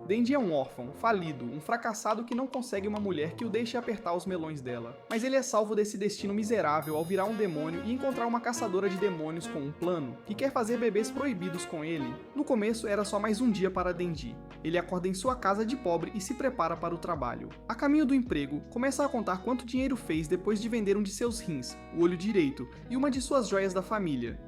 Denji é um órfão, falido, um fracassado que não consegue uma mulher que o deixe apertar os melões dela. Mas ele é salvo desse destino miserável ao virar um demônio e encontrar uma caçadora de demônios com um plano, que quer fazer bebês proibidos com ele. No começo era só mais um dia para Denji. Ele acorda em sua casa de pobre e se prepara para o trabalho. A caminho do emprego, começa a contar quanto dinheiro fez depois de vender um de seus rins, o olho direito, e uma de suas joias da família.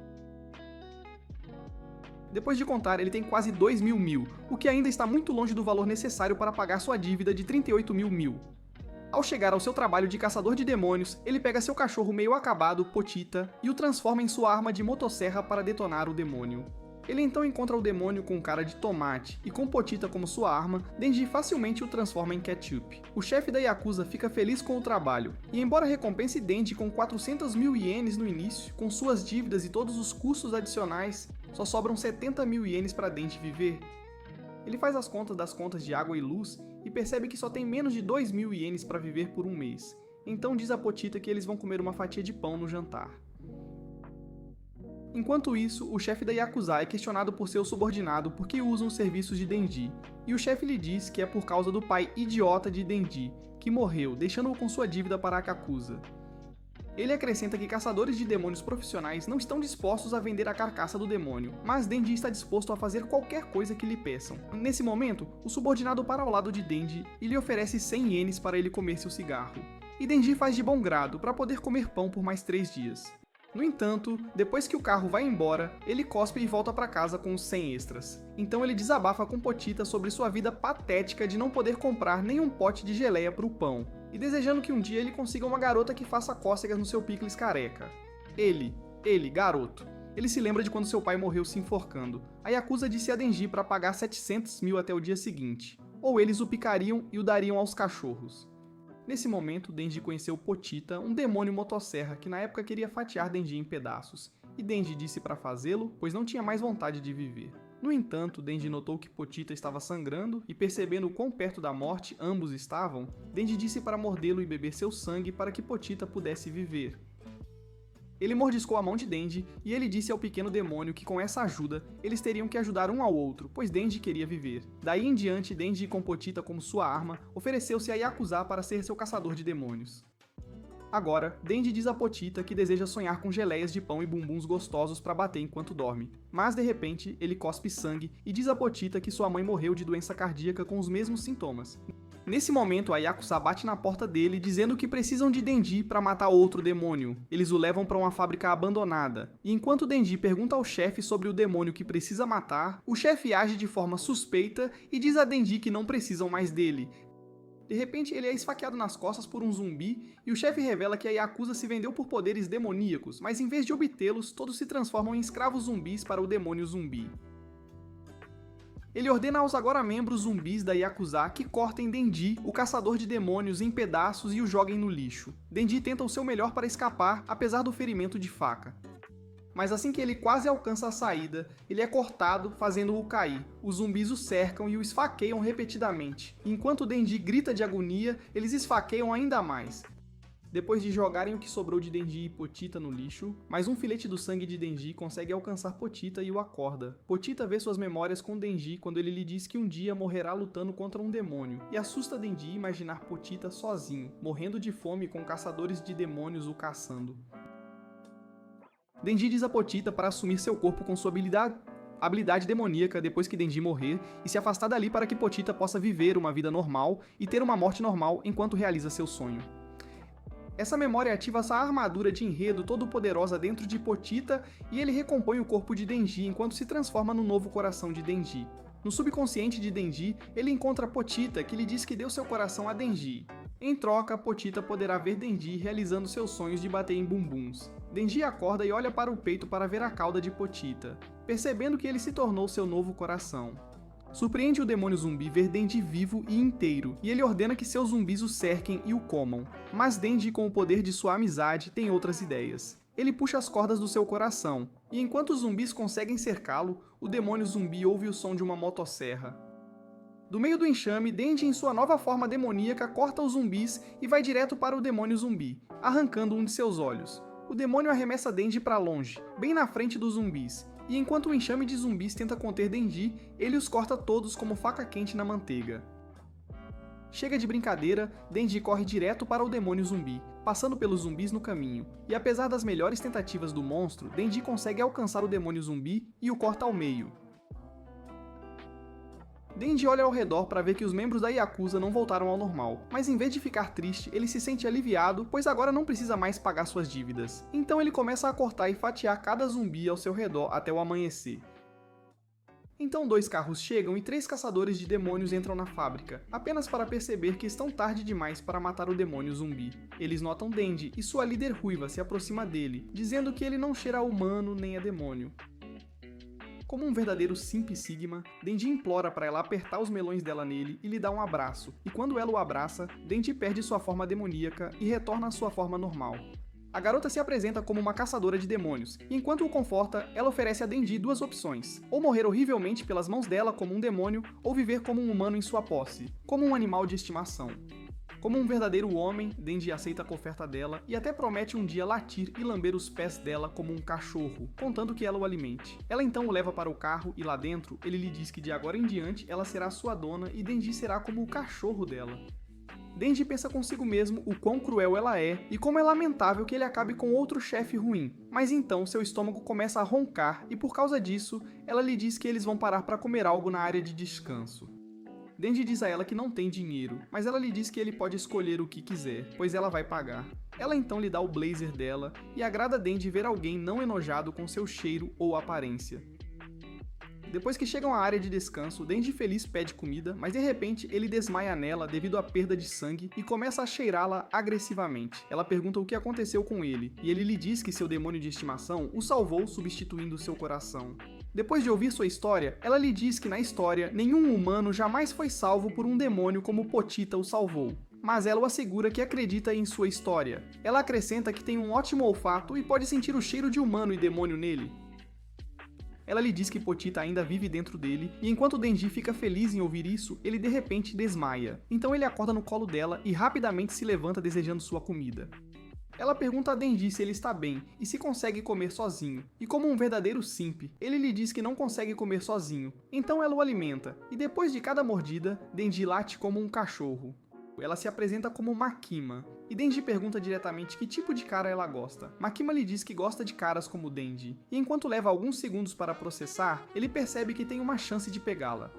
Depois de contar, ele tem quase 2.000 o que ainda está muito longe do valor necessário para pagar sua dívida de 38.000. Ao chegar ao seu trabalho de caçador de demônios, ele pega seu cachorro meio acabado, Pochita, e o transforma em sua arma de motosserra para detonar o demônio. Ele então encontra o demônio com cara de tomate, e com Pochita como sua arma, Denji facilmente o transforma em ketchup. O chefe da Yakuza fica feliz com o trabalho, e embora recompense Denji com 400.000 ienes no início, com suas dívidas e todos os custos adicionais, só sobram 70.000 ienes para Denji viver. Ele faz as contas das contas de água e luz, e percebe que só tem menos de 2.000 ienes para viver por um mês. Então diz a Pochita que eles vão comer uma fatia de pão no jantar. Enquanto isso, o chefe da Yakuza é questionado por seu subordinado por que usam os serviços de Denji, e o chefe lhe diz que é por causa do pai idiota de Denji, que morreu, deixando-o com sua dívida para a Kakuza. Ele acrescenta que caçadores de demônios profissionais não estão dispostos a vender a carcaça do demônio, mas Denji está disposto a fazer qualquer coisa que lhe peçam. Nesse momento, o subordinado para ao lado de Denji e lhe oferece 100 ienes para ele comer seu cigarro. E Denji faz de bom grado para poder comer pão por mais 3 dias. No entanto, depois que o carro vai embora, ele cospe e volta para casa com os 100 extras. Então ele desabafa com Pochita sobre sua vida patética de não poder comprar nenhum pote de geleia para o pão, e desejando que um dia ele consiga uma garota que faça cócegas no seu picles careca. Ele, garoto. Ele se lembra de quando seu pai morreu se enforcando. A Yakuza disse a Denji para pagar 700.000 até o dia seguinte, ou eles o picariam e o dariam aos cachorros. Nesse momento, Denji conheceu Pochita, um demônio motosserra que na época queria fatiar Denji em pedaços, e Denji disse para fazê-lo, pois não tinha mais vontade de viver. No entanto, Denji notou que Pochita estava sangrando, e percebendo o quão perto da morte ambos estavam, Denji disse para mordê-lo e beber seu sangue para que Pochita pudesse viver. Ele mordiscou a mão de Denji, e ele disse ao pequeno demônio que com essa ajuda, eles teriam que ajudar um ao outro, pois Denji queria viver. Daí em diante, Denji, com Pochita como sua arma, ofereceu-se a Yakuza para ser seu caçador de demônios. Agora, Denji diz a Pochita que deseja sonhar com geleias de pão e bumbuns gostosos para bater enquanto dorme. Mas de repente, ele cospe sangue e diz a Pochita que sua mãe morreu de doença cardíaca com os mesmos sintomas. Nesse momento, a Yakuza bate na porta dele dizendo que precisam de Denji para matar outro demônio. Eles o levam para uma fábrica abandonada. E enquanto Denji pergunta ao chefe sobre o demônio que precisa matar, o chefe age de forma suspeita e diz a Denji que não precisam mais dele. De repente, ele é esfaqueado nas costas por um zumbi e o chefe revela que a Yakuza se vendeu por poderes demoníacos, mas em vez de obtê-los, todos se transformam em escravos zumbis para o demônio zumbi. Ele ordena aos agora membros zumbis da Yakuza que cortem Denji, o caçador de demônios, em pedaços e o joguem no lixo. Denji tenta o seu melhor para escapar, apesar do ferimento de faca. Mas assim que ele quase alcança a saída, ele é cortado, fazendo-o cair. Os zumbis o cercam e o esfaqueiam repetidamente. Enquanto Denji grita de agonia, eles esfaqueiam ainda mais. Depois de jogarem o que sobrou de Denji e Pochita no lixo, mais um filete do sangue de Denji consegue alcançar Pochita e o acorda. Pochita vê suas memórias com Denji quando ele lhe diz que um dia morrerá lutando contra um demônio, e assusta Denji imaginar Pochita sozinho, morrendo de fome com caçadores de demônios o caçando. Denji diz a Pochita para assumir seu corpo com sua habilidade demoníaca depois que Denji morrer e se afastar dali para que Pochita possa viver uma vida normal e ter uma morte normal enquanto realiza seu sonho. Essa memória ativa essa armadura de enredo todo poderosa dentro de Pochita e ele recompõe o corpo de Denji enquanto se transforma no novo coração de Denji. No subconsciente de Denji, ele encontra Pochita que lhe diz que deu seu coração a Denji. Em troca, Pochita poderá ver Denji realizando seus sonhos de bater em bumbuns. Denji acorda e olha para o peito para ver a cauda de Pochita, percebendo que ele se tornou seu novo coração. Surpreende o demônio zumbi ver Denji vivo e inteiro, e ele ordena que seus zumbis o cerquem e o comam. Mas Denji, com o poder de sua amizade, tem outras ideias. Ele puxa as cordas do seu coração, e enquanto os zumbis conseguem cercá-lo, o demônio zumbi ouve o som de uma motosserra. Do meio do enxame, Denji, em sua nova forma demoníaca, corta os zumbis e vai direto para o demônio zumbi, arrancando um de seus olhos. O demônio arremessa Denji para longe, bem na frente dos zumbis, e enquanto o enxame de zumbis tenta conter Denji, ele os corta todos como faca quente na manteiga. Chega de brincadeira, Denji corre direto para o demônio zumbi, passando pelos zumbis no caminho, e apesar das melhores tentativas do monstro, Denji consegue alcançar o demônio zumbi e o corta ao meio. Denji olha ao redor para ver que os membros da Yakuza não voltaram ao normal, mas em vez de ficar triste, ele se sente aliviado, pois agora não precisa mais pagar suas dívidas. Então ele começa a cortar e fatiar cada zumbi ao seu redor até o amanhecer. Então 2 carros chegam e 3 caçadores de demônios entram na fábrica, apenas para perceber que estão tarde demais para matar o demônio zumbi. Eles notam Denji e sua líder ruiva se aproxima dele, dizendo que ele não cheira a humano nem a demônio. Como um verdadeiro Simp Sigma, Denji implora para ela apertar os melões dela nele e lhe dá um abraço, e quando ela o abraça, Denji perde sua forma demoníaca e retorna à sua forma normal. A garota se apresenta como uma caçadora de demônios, e enquanto o conforta, ela oferece a Denji 2 opções: ou morrer horrivelmente pelas mãos dela como um demônio, ou viver como um humano em sua posse, como um animal de estimação. Como um verdadeiro homem, Denji aceita a oferta dela e até promete um dia latir e lamber os pés dela como um cachorro, contando que ela o alimente. Ela então o leva para o carro e lá dentro, ele lhe diz que de agora em diante ela será sua dona e Denji será como o cachorro dela. Denji pensa consigo mesmo o quão cruel ela é e como é lamentável que ele acabe com outro chefe ruim, mas então seu estômago começa a roncar e por causa disso, ela lhe diz que eles vão parar para comer algo na área de descanso. Denji diz a ela que não tem dinheiro, mas ela lhe diz que ele pode escolher o que quiser, pois ela vai pagar. Ela então lhe dá o blazer dela e agrada Denji ver alguém não enojado com seu cheiro ou aparência. Depois que chegam à área de descanso, Denji feliz pede comida, mas de repente ele desmaia nela devido à perda de sangue e começa a cheirá-la agressivamente. Ela pergunta o que aconteceu com ele, e ele lhe diz que seu demônio de estimação o salvou substituindo seu coração. Depois de ouvir sua história, ela lhe diz que na história, nenhum humano jamais foi salvo por um demônio como Pochita o salvou. Mas ela o assegura que acredita em sua história. Ela acrescenta que tem um ótimo olfato e pode sentir o cheiro de humano e demônio nele. Ela lhe diz que Pochita ainda vive dentro dele, e enquanto Denji fica feliz em ouvir isso, ele de repente desmaia. Então ele acorda no colo dela e rapidamente se levanta desejando sua comida. Ela pergunta a Denji se ele está bem e se consegue comer sozinho, e como um verdadeiro simp, ele lhe diz que não consegue comer sozinho, então ela o alimenta, e depois de cada mordida, Denji late como um cachorro. Ela se apresenta como Makima, e Denji pergunta diretamente que tipo de cara ela gosta. Makima lhe diz que gosta de caras como Denji, e enquanto leva alguns segundos para processar, ele percebe que tem uma chance de pegá-la.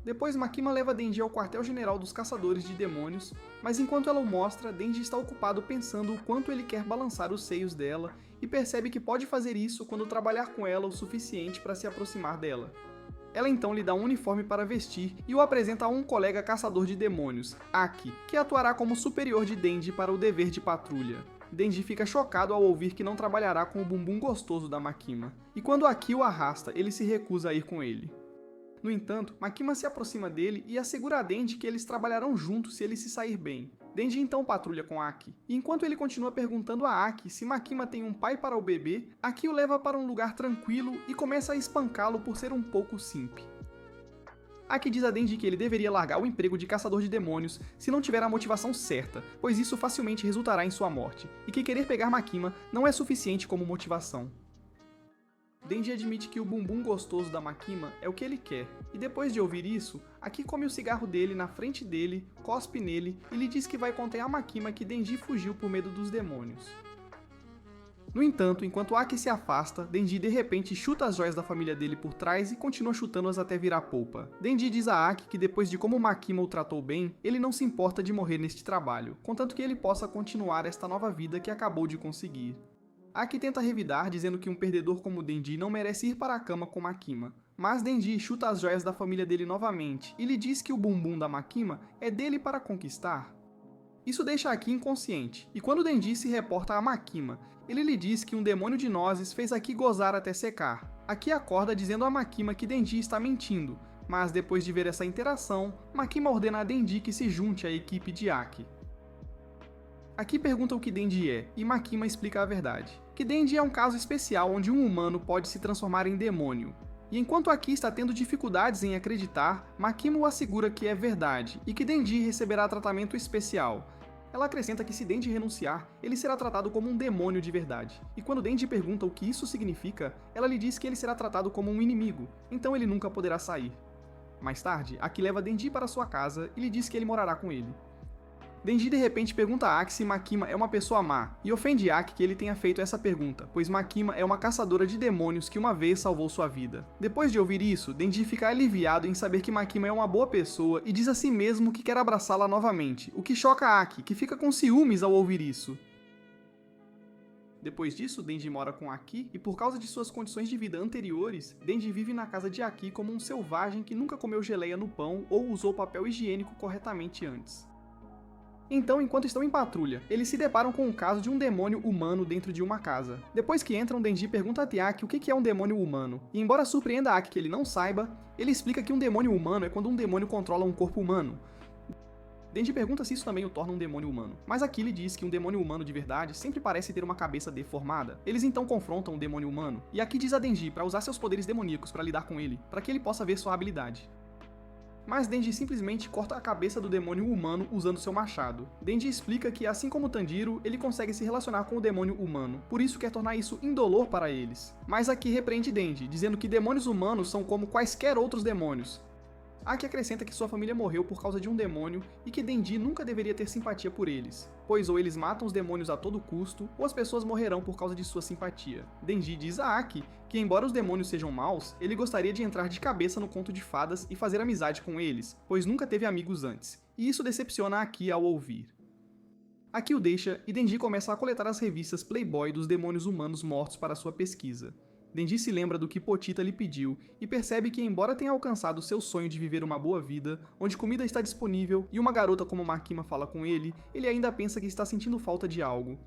Depois Makima leva Denji ao quartel-general dos caçadores de demônios, mas enquanto ela o mostra, Denji está ocupado pensando o quanto ele quer balançar os seios dela e percebe que pode fazer isso quando trabalhar com ela o suficiente para se aproximar dela. Ela então lhe dá um uniforme para vestir e o apresenta a um colega caçador de demônios, Aki, que atuará como superior de Denji para o dever de patrulha. Denji fica chocado ao ouvir que não trabalhará com o bumbum gostoso da Makima, e quando Aki o arrasta, ele se recusa a ir com ele. No entanto, Makima se aproxima dele e assegura a Denji que eles trabalharão juntos se ele se sair bem. Denji então patrulha com Aki, e enquanto ele continua perguntando a Aki se Makima tem um pai para o bebê, Aki o leva para um lugar tranquilo e começa a espancá-lo por ser um pouco simp. Aki diz a Denji que ele deveria largar o emprego de caçador de demônios se não tiver a motivação certa, pois isso facilmente resultará em sua morte, e que querer pegar Makima não é suficiente como motivação. Denji admite que o bumbum gostoso da Makima é o que ele quer, e depois de ouvir isso, Aki come o cigarro dele na frente dele, cospe nele e lhe diz que vai contar a Makima que Denji fugiu por medo dos demônios. No entanto, enquanto Aki se afasta, Denji de repente chuta as joias da família dele por trás e continua chutando-as até virar polpa. Denji diz a Aki que depois de como Makima o tratou bem, ele não se importa de morrer neste trabalho, contanto que ele possa continuar esta nova vida que acabou de conseguir. Aki tenta revidar, dizendo que um perdedor como Denji não merece ir para a cama com Makima. Mas Denji chuta as joias da família dele novamente e lhe diz que o bumbum da Makima é dele para conquistar. Isso deixa Aki inconsciente, e quando Denji se reporta a Makima, ele lhe diz que um demônio de nozes fez Aki gozar até secar. Aki acorda dizendo a Makima que Denji está mentindo, mas depois de ver essa interação, Makima ordena a Denji que se junte à equipe de Aki. Aki pergunta o que Denji é, e Makima explica a verdade. Que Denji é um caso especial onde um humano pode se transformar em demônio. E enquanto Aki está tendo dificuldades em acreditar, Makima o assegura que é verdade, e que Denji receberá tratamento especial. Ela acrescenta que se Denji renunciar, ele será tratado como um demônio de verdade. E quando Denji pergunta o que isso significa, ela lhe diz que ele será tratado como um inimigo, então ele nunca poderá sair. Mais tarde, Aki leva Denji para sua casa e lhe diz que ele morará com ele. Denji de repente pergunta a Aki se Makima é uma pessoa má, e ofende Aki que ele tenha feito essa pergunta, pois Makima é uma caçadora de demônios que uma vez salvou sua vida. Depois de ouvir isso, Denji fica aliviado em saber que Makima é uma boa pessoa e diz a si mesmo que quer abraçá-la novamente, o que choca Aki, que fica com ciúmes ao ouvir isso. Depois disso, Denji mora com Aki, e por causa de suas condições de vida anteriores, Denji vive na casa de Aki como um selvagem que nunca comeu geleia no pão ou usou papel higiênico corretamente antes. Então, enquanto estão em patrulha, eles se deparam com o caso de um demônio humano dentro de uma casa. Depois que entram, Denji pergunta a Tiaki o que é um demônio humano, e embora surpreenda Aki que ele não saiba, ele explica que um demônio humano é quando um demônio controla um corpo humano. Denji pergunta se isso também o torna um demônio humano, mas Aki lhe diz que um demônio humano de verdade sempre parece ter uma cabeça deformada. Eles então confrontam o demônio humano, e Aki diz a Denji para usar seus poderes demoníacos para lidar com ele, para que ele possa ver sua habilidade. Mas Denji simplesmente corta a cabeça do demônio humano usando seu machado. Denji explica que, assim como Tanjiro, ele consegue se relacionar com o demônio humano, por isso quer tornar isso indolor para eles. Mas Aki repreende Denji, dizendo que demônios humanos são como quaisquer outros demônios. Aki acrescenta que sua família morreu por causa de um demônio e que Denji nunca deveria ter simpatia por eles, pois ou eles matam os demônios a todo custo, ou as pessoas morrerão por causa de sua simpatia. Denji diz a Aki que, embora os demônios sejam maus, ele gostaria de entrar de cabeça no conto de fadas e fazer amizade com eles, pois nunca teve amigos antes, e isso decepciona Aki ao ouvir. Aki o deixa e Denji começa a coletar as revistas Playboy dos demônios humanos mortos para sua pesquisa. Denji se lembra do que Pochita lhe pediu e percebe que, embora tenha alcançado seu sonho de viver uma boa vida, onde comida está disponível e uma garota como Makima fala com ele ainda pensa que está sentindo falta de algo.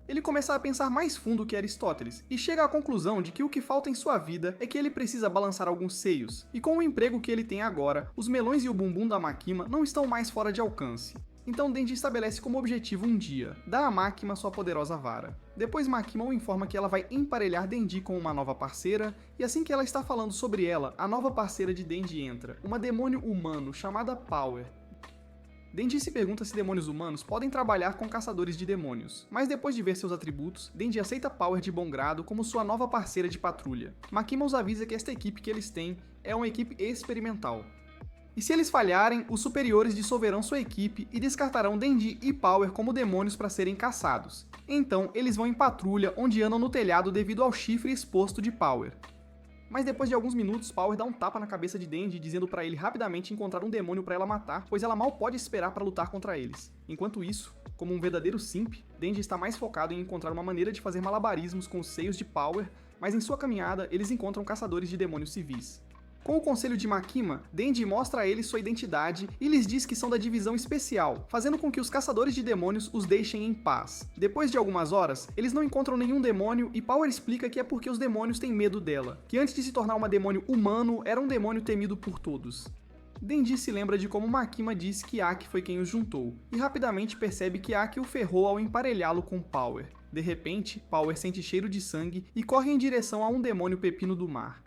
Ele começa a pensar mais fundo que Aristóteles e chega à conclusão de que o que falta em sua vida é que ele precisa balançar alguns seios, e com o emprego que ele tem agora, os melões e o bumbum da Makima não estão mais fora de alcance. Então Denji estabelece como objetivo um dia, dar a Makima sua poderosa vara. Depois Makima o informa que ela vai emparelhar Denji com uma nova parceira, e assim que ela está falando sobre ela, a nova parceira de Denji entra, uma demônio humano chamada Power. Denji se pergunta se demônios humanos podem trabalhar com caçadores de demônios, mas depois de ver seus atributos, Denji aceita Power de bom grado como sua nova parceira de patrulha. Makima os avisa que esta equipe que eles têm é uma equipe experimental. E se eles falharem, os superiores dissolverão sua equipe e descartarão Denji e Power como demônios para serem caçados. Então, eles vão em patrulha, onde andam no telhado devido ao chifre exposto de Power. Mas depois de alguns minutos, Power dá um tapa na cabeça de Denji, dizendo para ele rapidamente encontrar um demônio para ela matar, pois ela mal pode esperar para lutar contra eles. Enquanto isso, como um verdadeiro simp, Denji está mais focado em encontrar uma maneira de fazer malabarismos com os seios de Power, mas em sua caminhada, eles encontram caçadores de demônios civis. Com o conselho de Makima, Denji mostra a eles sua identidade e lhes diz que são da divisão especial, fazendo com que os caçadores de demônios os deixem em paz. Depois de algumas horas, eles não encontram nenhum demônio e Power explica que é porque os demônios têm medo dela, que antes de se tornar uma demônio humano, era um demônio temido por todos. Denji se lembra de como Makima disse que Aki foi quem os juntou, e rapidamente percebe que Aki o ferrou ao emparelhá-lo com Power. De repente, Power sente cheiro de sangue e corre em direção a um demônio pepino do mar.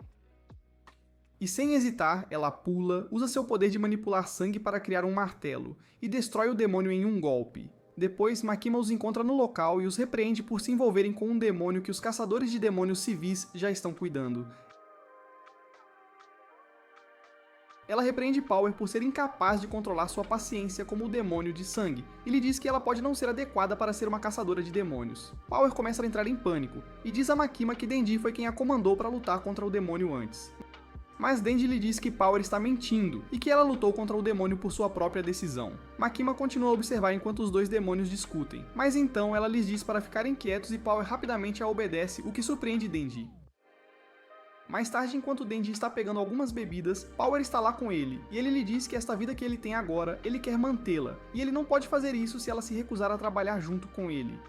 E sem hesitar, ela pula, usa seu poder de manipular sangue para criar um martelo, e destrói o demônio em um golpe. Depois, Makima os encontra no local e os repreende por se envolverem com um demônio que os caçadores de demônios civis já estão cuidando. Ela repreende Power por ser incapaz de controlar sua paciência como o demônio de sangue, e lhe diz que ela pode não ser adequada para ser uma caçadora de demônios. Power começa a entrar em pânico, e diz a Makima que Denji foi quem a comandou para lutar contra o demônio antes. Mas Denji lhe diz que Power está mentindo, e que ela lutou contra o demônio por sua própria decisão. Makima continua a observar enquanto os dois demônios discutem, mas então ela lhes diz para ficarem quietos e Power rapidamente a obedece, o que surpreende Denji. Mais tarde, enquanto Denji está pegando algumas bebidas, Power está lá com ele, e ele lhe diz que esta vida que ele tem agora, ele quer mantê-la, e ele não pode fazer isso se ela se recusar a trabalhar junto com ele.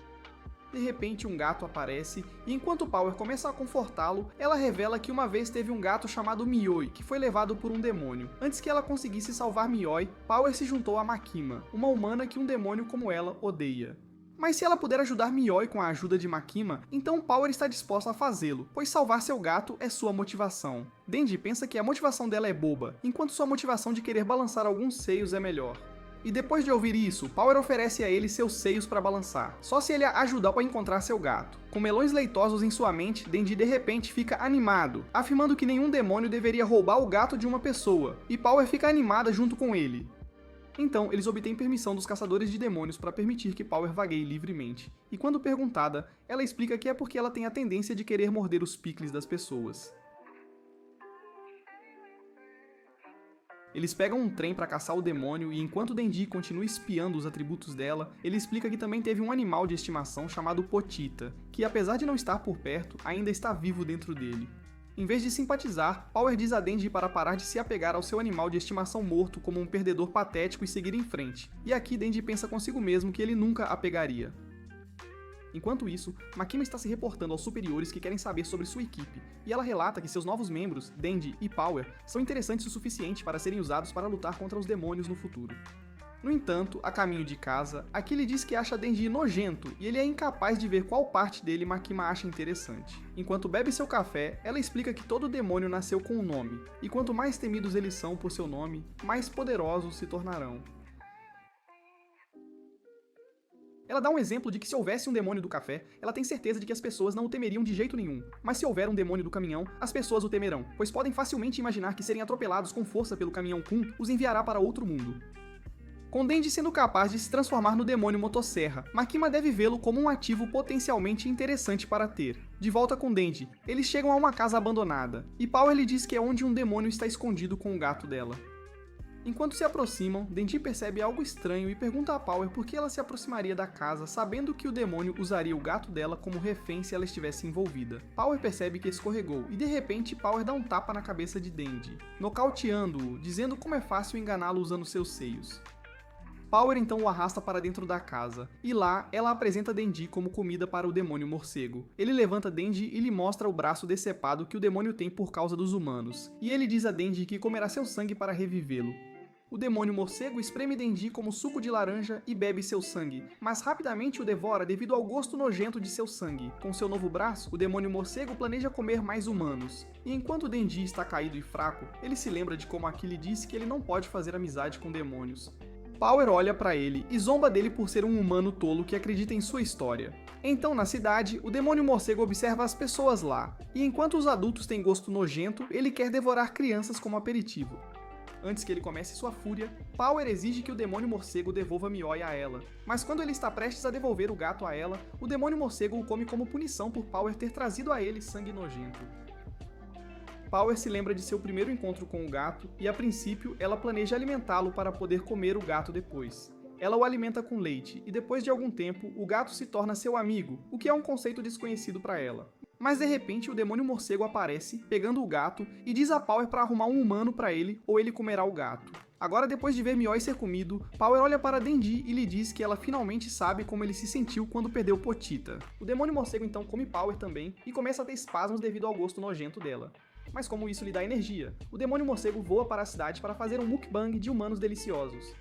De repente, um gato aparece, e enquanto Power começa a confortá-lo, ela revela que uma vez teve um gato chamado Mioi, que foi levado por um demônio. Antes que ela conseguisse salvar Mioi, Power se juntou a Makima, uma humana que um demônio como ela odeia. Mas se ela puder ajudar Mioi com a ajuda de Makima, então Power está disposta a fazê-lo, pois salvar seu gato é sua motivação. Denji pensa que a motivação dela é boba, enquanto sua motivação de querer balançar alguns seios é melhor. E depois de ouvir isso, Power oferece a ele seus seios para balançar, só se ele ajudar a encontrar seu gato. Com melões leitosos em sua mente, Denji de repente fica animado, afirmando que nenhum demônio deveria roubar o gato de uma pessoa, e Power fica animada junto com ele. Então, eles obtêm permissão dos caçadores de demônios para permitir que Power vagueie livremente, e quando perguntada, ela explica que é porque ela tem a tendência de querer morder os picles das pessoas. Eles pegam um trem para caçar o demônio e enquanto Denji continua espiando os atributos dela, ele explica que também teve um animal de estimação chamado Potita, que apesar de não estar por perto, ainda está vivo dentro dele. Em vez de simpatizar, Power diz a Denji para parar de se apegar ao seu animal de estimação morto como um perdedor patético e seguir em frente, e aqui Denji pensa consigo mesmo que ele nunca a pegaria. Enquanto isso, Makima está se reportando aos superiores que querem saber sobre sua equipe, e ela relata que seus novos membros, Denji e Power, são interessantes o suficiente para serem usados para lutar contra os demônios no futuro. No entanto, a caminho de casa, Akili diz que acha Denji nojento e ele é incapaz de ver qual parte dele Makima acha interessante. Enquanto bebe seu café, ela explica que todo demônio nasceu com um nome, e quanto mais temidos eles são por seu nome, mais poderosos se tornarão. Ela dá um exemplo de que se houvesse um demônio do café, ela tem certeza de que as pessoas não o temeriam de jeito nenhum. Mas se houver um demônio do caminhão, as pessoas o temerão, pois podem facilmente imaginar que serem atropelados com força pelo caminhão Kun os enviará para outro mundo. Com Denji sendo capaz de se transformar no demônio motosserra, Makima deve vê-lo como um ativo potencialmente interessante para ter. De volta com Denji, eles chegam a uma casa abandonada, e Power lhe diz que é onde um demônio está escondido com o gato dela. Enquanto se aproximam, Denji percebe algo estranho e pergunta a Power por que ela se aproximaria da casa sabendo que o demônio usaria o gato dela como refém se ela estivesse envolvida. Power percebe que escorregou e de repente Power dá um tapa na cabeça de Denji, nocauteando-o, dizendo como é fácil enganá-lo usando seus seios. Power então o arrasta para dentro da casa, e lá ela apresenta Denji como comida para o demônio morcego. Ele levanta Denji e lhe mostra o braço decepado que o demônio tem por causa dos humanos, e ele diz a Denji que comerá seu sangue para revivê-lo. O demônio morcego espreme Denji como suco de laranja e bebe seu sangue, mas rapidamente o devora devido ao gosto nojento de seu sangue. Com seu novo braço, o demônio morcego planeja comer mais humanos. E enquanto Denji está caído e fraco, ele se lembra de como Akili disse que ele não pode fazer amizade com demônios. Power olha pra ele e zomba dele por ser um humano tolo que acredita em sua história. Então, na cidade, o demônio morcego observa as pessoas lá, e enquanto os adultos têm gosto nojento, ele quer devorar crianças como aperitivo. Antes que ele comece sua fúria, Power exige que o demônio morcego devolva Mioi a ela. Mas quando ele está prestes a devolver o gato a ela, o demônio morcego o come como punição por Power ter trazido a ele sangue nojento. Power se lembra de seu primeiro encontro com o gato e, a princípio, ela planeja alimentá-lo para poder comer o gato depois. Ela o alimenta com leite e, depois de algum tempo, o gato se torna seu amigo, o que é um conceito desconhecido para ela. Mas de repente o demônio morcego aparece, pegando o gato, e diz a Power para arrumar um humano para ele ou ele comerá o gato. Agora, depois de ver Mioi ser comido, Power olha para Denji e lhe diz que ela finalmente sabe como ele se sentiu quando perdeu Potita. O demônio morcego então come Power também e começa a ter espasmos devido ao gosto nojento dela. Mas como isso lhe dá energia, o demônio morcego voa para a cidade para fazer um mukbang de humanos deliciosos.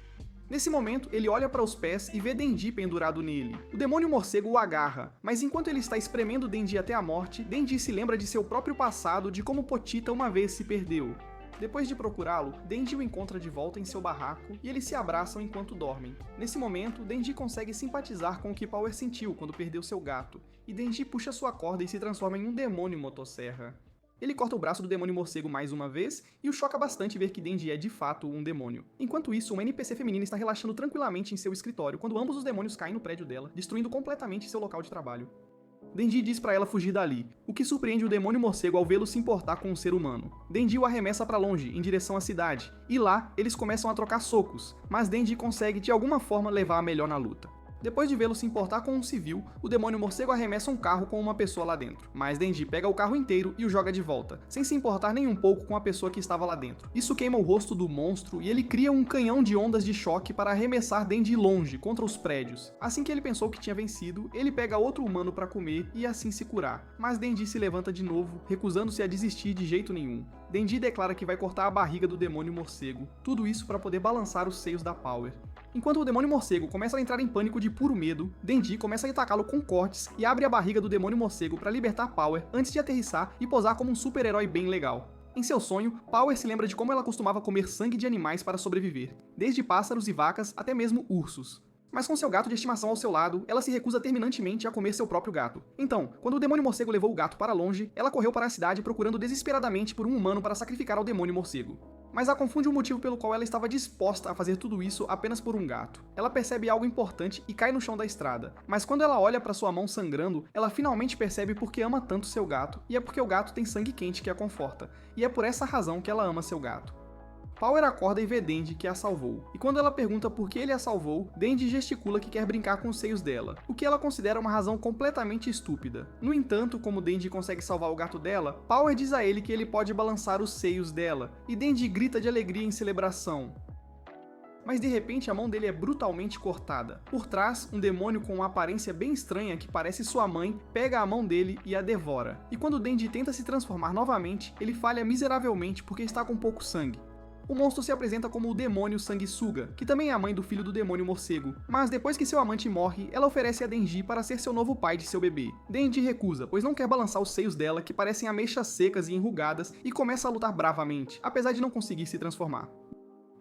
Nesse momento, ele olha para os pés e vê Denji pendurado nele. O demônio morcego o agarra, mas enquanto ele está espremendo Denji até a morte, Denji se lembra de seu próprio passado, de como Potita uma vez se perdeu. Depois de procurá-lo, Denji o encontra de volta em seu barraco e eles se abraçam enquanto dormem. Nesse momento, Denji consegue simpatizar com o que Power sentiu quando perdeu seu gato, e Denji puxa sua corda e se transforma em um demônio motosserra. Ele corta o braço do demônio morcego mais uma vez e o choca bastante ver que Denji é de fato um demônio. Enquanto isso, uma NPC feminina está relaxando tranquilamente em seu escritório quando ambos os demônios caem no prédio dela, destruindo completamente seu local de trabalho. Denji diz pra ela fugir dali, o que surpreende o demônio morcego ao vê-lo se importar com um ser humano. Denji o arremessa pra longe, em direção à cidade, e lá eles começam a trocar socos, mas Denji consegue de alguma forma levar a melhor na luta. Depois de vê-lo se importar com um civil, o demônio morcego arremessa um carro com uma pessoa lá dentro, mas Denji pega o carro inteiro e o joga de volta, sem se importar nem um pouco com a pessoa que estava lá dentro. Isso queima o rosto do monstro e ele cria um canhão de ondas de choque para arremessar Denji longe, contra os prédios. Assim que ele pensou que tinha vencido, ele pega outro humano para comer e assim se curar, mas Denji se levanta de novo, recusando-se a desistir de jeito nenhum. Denji declara que vai cortar a barriga do demônio morcego, tudo isso para poder balançar os seios da Power. Enquanto o demônio morcego começa a entrar em pânico de puro medo, Denji começa a atacá-lo com cortes e abre a barriga do demônio morcego para libertar Power antes de aterrissar e posar como um super-herói bem legal. Em seu sonho, Power se lembra de como ela costumava comer sangue de animais para sobreviver, desde pássaros e vacas até mesmo ursos. Mas com seu gato de estimação ao seu lado, ela se recusa terminantemente a comer seu próprio gato. Então, quando o demônio morcego levou o gato para longe, ela correu para a cidade procurando desesperadamente por um humano para sacrificar ao demônio morcego. Mas a confunde o motivo pelo qual ela estava disposta a fazer tudo isso apenas por um gato. Ela percebe algo importante e cai no chão da estrada, mas quando ela olha para sua mão sangrando, ela finalmente percebe por que ama tanto seu gato, e é porque o gato tem sangue quente que a conforta, e é por essa razão que ela ama seu gato. Power acorda e vê Denji que a salvou, e quando ela pergunta por que ele a salvou, Denji gesticula que quer brincar com os seios dela, o que ela considera uma razão completamente estúpida. No entanto, como Denji consegue salvar o gato dela, Power diz a ele que ele pode balançar os seios dela, e Denji grita de alegria em celebração. Mas de repente a mão dele é brutalmente cortada. Por trás, um demônio com uma aparência bem estranha que parece sua mãe pega a mão dele e a devora. E quando Denji tenta se transformar novamente, ele falha miseravelmente porque está com pouco sangue. O monstro se apresenta como o demônio sanguessuga, que também é a mãe do filho do demônio morcego, mas depois que seu amante morre, ela oferece a Denji para ser seu novo pai de seu bebê. Denji recusa, pois não quer balançar os seios dela, que parecem ameixas secas e enrugadas, e começa a lutar bravamente, apesar de não conseguir se transformar.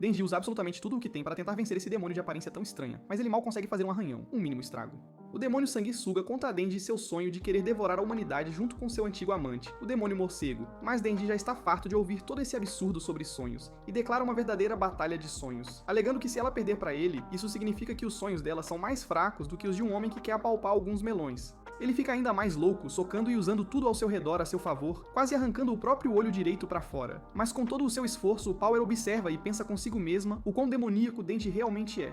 Denji usa absolutamente tudo o que tem para tentar vencer esse demônio de aparência tão estranha, mas ele mal consegue fazer um arranhão, um mínimo estrago. O demônio sanguessuga conta a Denji seu sonho de querer devorar a humanidade junto com seu antigo amante, o demônio morcego, mas Denji já está farto de ouvir todo esse absurdo sobre sonhos, e declara uma verdadeira batalha de sonhos, alegando que se ela perder para ele, isso significa que os sonhos dela são mais fracos do que os de um homem que quer apalpar alguns melões. Ele fica ainda mais louco, socando e usando tudo ao seu redor a seu favor, quase arrancando o próprio olho direito para fora. Mas com todo o seu esforço, Power observa e pensa consigo mesma o quão demoníaco Denji realmente é.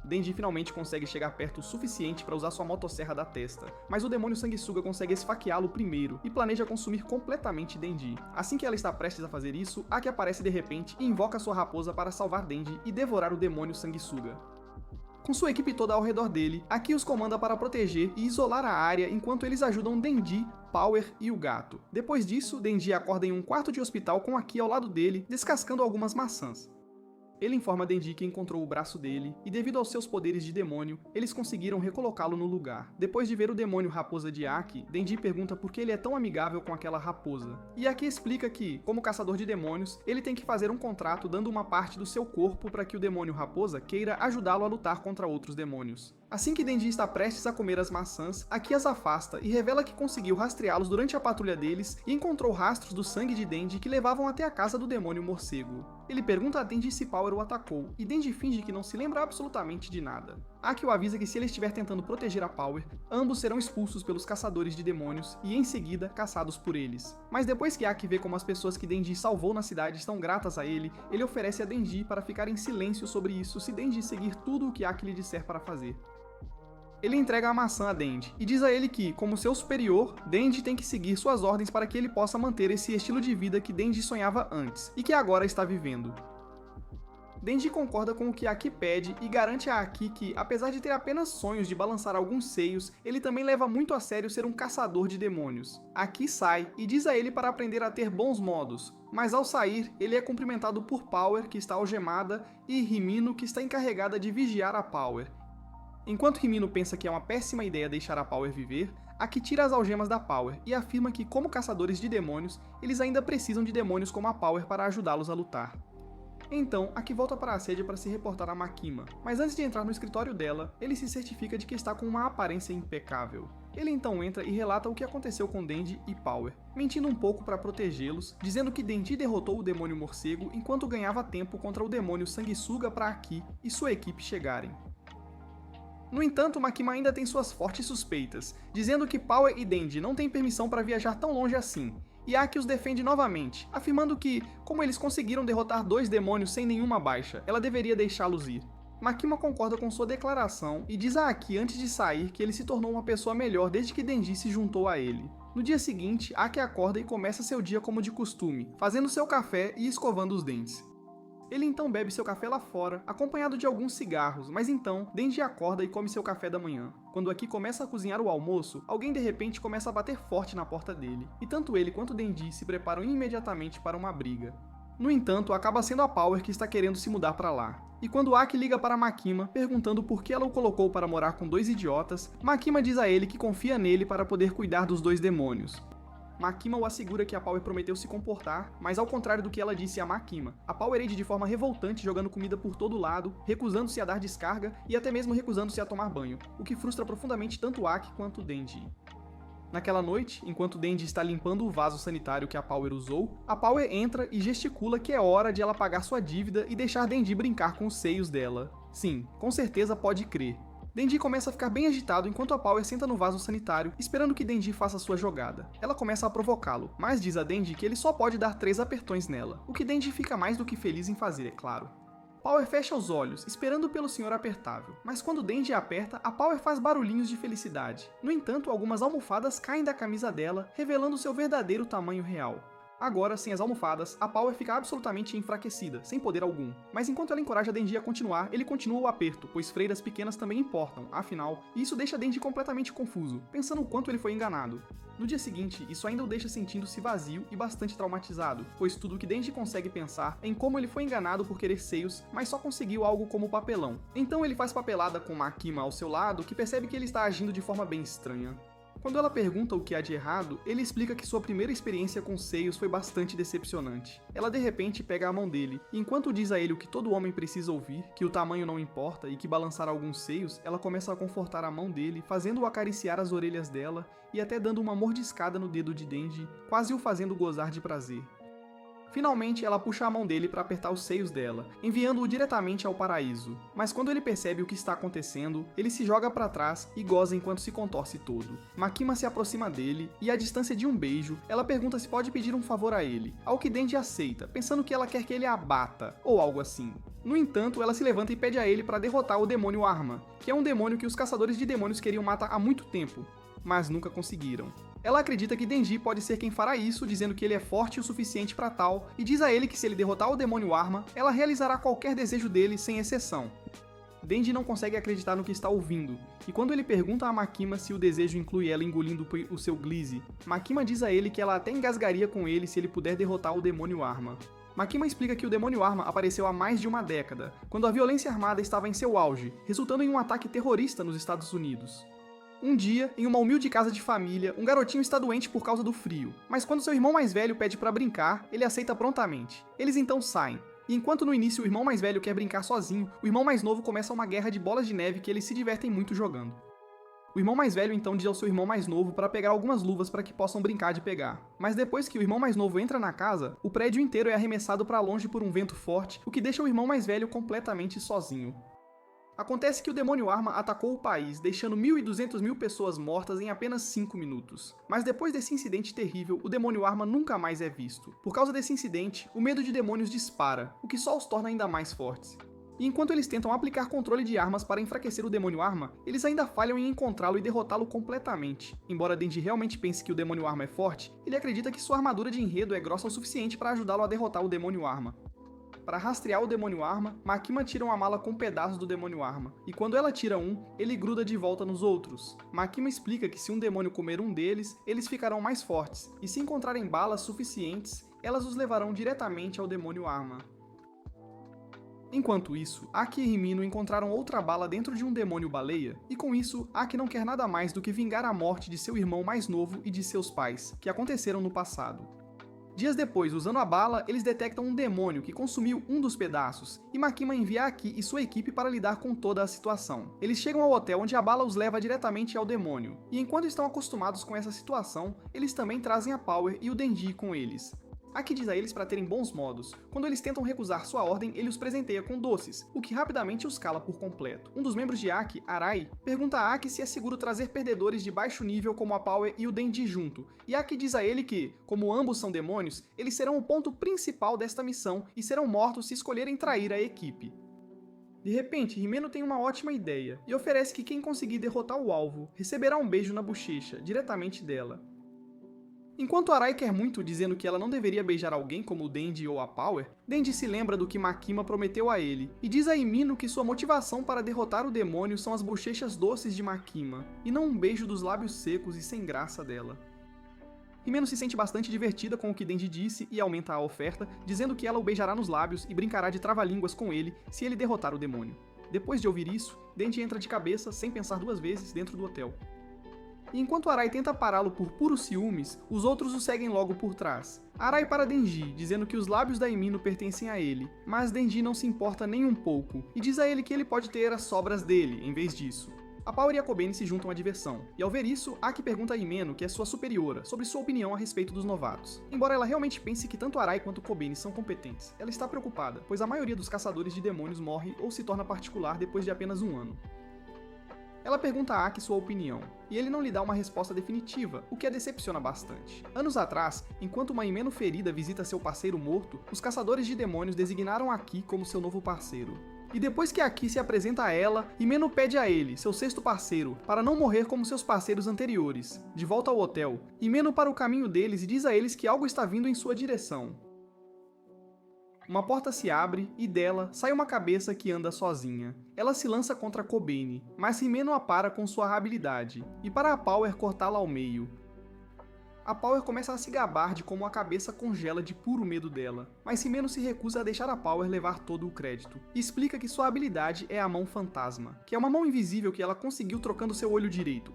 Denji finalmente consegue chegar perto o suficiente para usar sua motosserra da testa, mas o demônio sanguessuga consegue esfaqueá-lo primeiro e planeja consumir completamente Denji. Assim que ela está prestes a fazer isso, Aki aparece de repente e invoca sua raposa para salvar Denji e devorar o demônio sanguessuga. Com sua equipe toda ao redor dele, Aki os comanda para proteger e isolar a área enquanto eles ajudam Denji, Power e o gato. Depois disso, Denji acorda em um quarto de hospital com Aki ao lado dele, descascando algumas maçãs. Ele informa Denji que encontrou o braço dele, e devido aos seus poderes de demônio, eles conseguiram recolocá-lo no lugar. Depois de ver o demônio raposa de Aki, Denji pergunta por que ele é tão amigável com aquela raposa. E Aki explica que, como caçador de demônios, ele tem que fazer um contrato dando uma parte do seu corpo para que o demônio raposa queira ajudá-lo a lutar contra outros demônios. Assim que Denji está prestes a comer as maçãs, Aki as afasta e revela que conseguiu rastreá-los durante a patrulha deles e encontrou rastros do sangue de Denji que levavam até a casa do demônio morcego. Ele pergunta a Denji se Power o atacou, e Denji finge que não se lembra absolutamente de nada. Aki o avisa que se ele estiver tentando proteger a Power, ambos serão expulsos pelos caçadores de demônios e em seguida caçados por eles. Mas depois que Aki vê como as pessoas que Denji salvou na cidade estão gratas a ele, ele oferece a Denji para ficar em silêncio sobre isso se Denji seguir tudo o que Aki lhe disser para fazer. Ele entrega a maçã a Denji e diz a ele que, como seu superior, Denji tem que seguir suas ordens para que ele possa manter esse estilo de vida que Denji sonhava antes e que agora está vivendo. Denji concorda com o que Aki pede e garante a Aki que, apesar de ter apenas sonhos de balançar alguns seios, ele também leva muito a sério ser um caçador de demônios. Aki sai e diz a ele para aprender a ter bons modos, mas ao sair, ele é cumprimentado por Power, que está algemada, e Himino, que está encarregada de vigiar a Power. Enquanto Himino pensa que é uma péssima ideia deixar a Power viver, Aki tira as algemas da Power e afirma que, como caçadores de demônios, eles ainda precisam de demônios como a Power para ajudá-los a lutar. Então, Aki volta para a sede para se reportar a Makima, mas antes de entrar no escritório dela, ele se certifica de que está com uma aparência impecável. Ele então entra e relata o que aconteceu com Denji e Power, mentindo um pouco para protegê-los, dizendo que Denji derrotou o demônio morcego enquanto ganhava tempo contra o demônio sanguessuga para Aki e sua equipe chegarem. No entanto, Makima ainda tem suas fortes suspeitas, dizendo que Power e Denji não têm permissão para viajar tão longe assim, e Aki os defende novamente, afirmando que, como eles conseguiram derrotar 2 demônios sem nenhuma baixa, ela deveria deixá-los ir. Makima concorda com sua declaração e diz a Aki antes de sair que ele se tornou uma pessoa melhor desde que Denji se juntou a ele. No dia seguinte, Aki acorda e começa seu dia como de costume, fazendo seu café e escovando os dentes. Ele então bebe seu café lá fora, acompanhado de alguns cigarros, mas então Denji acorda e come seu café da manhã. Quando Aki começa a cozinhar o almoço, alguém de repente começa a bater forte na porta dele, e tanto ele quanto Denji se preparam imediatamente para uma briga. No entanto, acaba sendo a Power que está querendo se mudar para lá. E quando Aki liga para Makima, perguntando por que ela o colocou para morar com 2 idiotas, Makima diz a ele que confia nele para poder cuidar dos 2 demônios. Makima o assegura que a Power prometeu se comportar, mas ao contrário do que ela disse a Makima, a Power age de forma revoltante jogando comida por todo lado, recusando-se a dar descarga e até mesmo recusando-se a tomar banho, o que frustra profundamente tanto Aki quanto Denji. Naquela noite, enquanto Denji está limpando o vaso sanitário que a Power usou, a Power entra e gesticula que é hora de ela pagar sua dívida e deixar Denji brincar com os seios dela. Sim, com certeza pode crer. Denji começa a ficar bem agitado enquanto a Power senta no vaso sanitário, esperando que Denji faça sua jogada. Ela começa a provocá-lo, mas diz a Denji que ele só pode dar 3 apertões nela, o que Denji fica mais do que feliz em fazer, é claro. Power fecha os olhos, esperando pelo Senhor Apertável, mas quando Denji aperta, a Power faz barulhinhos de felicidade. No entanto, algumas almofadas caem da camisa dela, revelando seu verdadeiro tamanho real. Agora, sem as almofadas, a Power fica absolutamente enfraquecida, sem poder algum. Mas enquanto ela encoraja Denji a continuar, ele continua o aperto, pois freiras pequenas também importam, afinal, e isso deixa Denji completamente confuso, pensando o quanto ele foi enganado. No dia seguinte, isso ainda o deixa sentindo-se vazio e bastante traumatizado, pois tudo o que Denji consegue pensar é em como ele foi enganado por querer seios, mas só conseguiu algo como papelão. Então ele faz papelada com Makima ao seu lado, que percebe que ele está agindo de forma bem estranha. Quando ela pergunta o que há de errado, ele explica que sua primeira experiência com seios foi bastante decepcionante. Ela de repente pega a mão dele, e enquanto diz a ele o que todo homem precisa ouvir, que o tamanho não importa e que balançar alguns seios, ela começa a confortar a mão dele, fazendo-o acariciar as orelhas dela e até dando uma mordiscada no dedo de Denji, quase o fazendo gozar de prazer. Finalmente, ela puxa a mão dele para apertar os seios dela, enviando-o diretamente ao paraíso. Mas quando ele percebe o que está acontecendo, ele se joga para trás e goza enquanto se contorce todo. Makima se aproxima dele e, à distância de um beijo, ela pergunta se pode pedir um favor a ele, ao que Denji aceita, pensando que ela quer que ele a abata, ou algo assim. No entanto, ela se levanta e pede a ele para derrotar o demônio Arma, que é um demônio que os caçadores de demônios queriam matar há muito tempo, mas nunca conseguiram. Ela acredita que Denji pode ser quem fará isso, dizendo que ele é forte o suficiente para tal, e diz a ele que se ele derrotar o demônio Arma, ela realizará qualquer desejo dele, sem exceção. Denji não consegue acreditar no que está ouvindo, e quando ele pergunta a Makima se o desejo inclui ela engolindo o seu Glizy, Makima diz a ele que ela até engasgaria com ele se ele puder derrotar o demônio Arma. Makima explica que o demônio Arma apareceu há mais de uma década, quando a violência armada estava em seu auge, resultando em um ataque terrorista nos Estados Unidos. Um dia, em uma humilde casa de família, um garotinho está doente por causa do frio, mas quando seu irmão mais velho pede para brincar, ele aceita prontamente. Eles então saem, e enquanto no início o irmão mais velho quer brincar sozinho, o irmão mais novo começa uma guerra de bolas de neve que eles se divertem muito jogando. O irmão mais velho então diz ao seu irmão mais novo para pegar algumas luvas para que possam brincar de pegar. Mas depois que o irmão mais novo entra na casa, o prédio inteiro é arremessado para longe por um vento forte, o que deixa o irmão mais velho completamente sozinho. Acontece que o demônio Arma atacou o país, deixando 1.200.000 pessoas mortas em apenas 5 minutos. Mas depois desse incidente terrível, o demônio Arma nunca mais é visto. Por causa desse incidente, o medo de demônios dispara, o que só os torna ainda mais fortes. E enquanto eles tentam aplicar controle de armas para enfraquecer o demônio Arma, eles ainda falham em encontrá-lo e derrotá-lo completamente. Embora Denji realmente pense que o demônio Arma é forte, ele acredita que sua armadura de enredo é grossa o suficiente para ajudá-lo a derrotar o demônio Arma. Para rastrear o demônio Arma, Makima tira uma mala com pedaços do demônio Arma, e quando ela tira um, ele gruda de volta nos outros. Makima explica que se um demônio comer um deles, eles ficarão mais fortes, e se encontrarem balas suficientes, elas os levarão diretamente ao demônio Arma. Enquanto isso, Aki e Himino encontraram outra bala dentro de um demônio baleia, e com isso, Aki não quer nada mais do que vingar a morte de seu irmão mais novo e de seus pais, que aconteceram no passado. Dias depois, usando a bala, eles detectam um demônio que consumiu um dos pedaços, e Makima envia Aki e sua equipe para lidar com toda a situação. Eles chegam ao hotel onde a bala os leva diretamente ao demônio, e enquanto estão acostumados com essa situação, eles também trazem a Power e o Denji com eles. Aki diz a eles para terem bons modos. Quando eles tentam recusar sua ordem, ele os presenteia com doces, o que rapidamente os cala por completo. Um dos membros de Aki, Arai, pergunta a Aki se é seguro trazer perdedores de baixo nível como a Power e o Denji junto, e Aki diz a ele que, como ambos são demônios, eles serão o ponto principal desta missão e serão mortos se escolherem trair a equipe. De repente, Himeno tem uma ótima ideia, e oferece que quem conseguir derrotar o alvo, receberá um beijo na bochecha, diretamente dela. Enquanto Arai quer muito, dizendo que ela não deveria beijar alguém como o Denji ou a Power, Denji se lembra do que Makima prometeu a ele, e diz a Himeno que sua motivação para derrotar o demônio são as bochechas doces de Makima, e não um beijo dos lábios secos e sem graça dela. Himeno se sente bastante divertida com o que Denji disse e aumenta a oferta, dizendo que ela o beijará nos lábios e brincará de trava-línguas com ele se ele derrotar o demônio. Depois de ouvir isso, Denji entra de cabeça, sem pensar duas vezes, dentro do hotel. E enquanto Arai tenta pará-lo por puros ciúmes, os outros o seguem logo por trás. Arai para Denji, dizendo que os lábios da Himeno pertencem a ele, mas Denji não se importa nem um pouco, e diz a ele que ele pode ter as sobras dele, em vez disso. A Power e a Kobeni se juntam à diversão, e ao ver isso, Aki pergunta a Himeno, que é sua superiora, sobre sua opinião a respeito dos novatos. Embora ela realmente pense que tanto Arai quanto Kobeni são competentes, ela está preocupada, pois a maioria dos caçadores de demônios morre ou se torna particular depois de apenas um ano. Ela pergunta a Aki sua opinião, e ele não lhe dá uma resposta definitiva, o que a decepciona bastante. Anos atrás, enquanto uma Himeno ferida visita seu parceiro morto, os caçadores de demônios designaram Aki como seu novo parceiro. E depois que Aki se apresenta a ela, Himeno pede a ele, seu sexto parceiro, para não morrer como seus parceiros anteriores. De volta ao hotel, Himeno para o caminho deles e diz a eles que algo está vindo em sua direção. Uma porta se abre e dela sai uma cabeça que anda sozinha. Ela se lança contra Kobeni, mas Himeno a para com sua habilidade, e para a Power cortá-la ao meio. A Power começa a se gabar de como a cabeça congela de puro medo dela, mas Himeno se recusa a deixar a Power levar todo o crédito, e explica que sua habilidade é a mão fantasma, que é uma mão invisível que ela conseguiu trocando seu olho direito.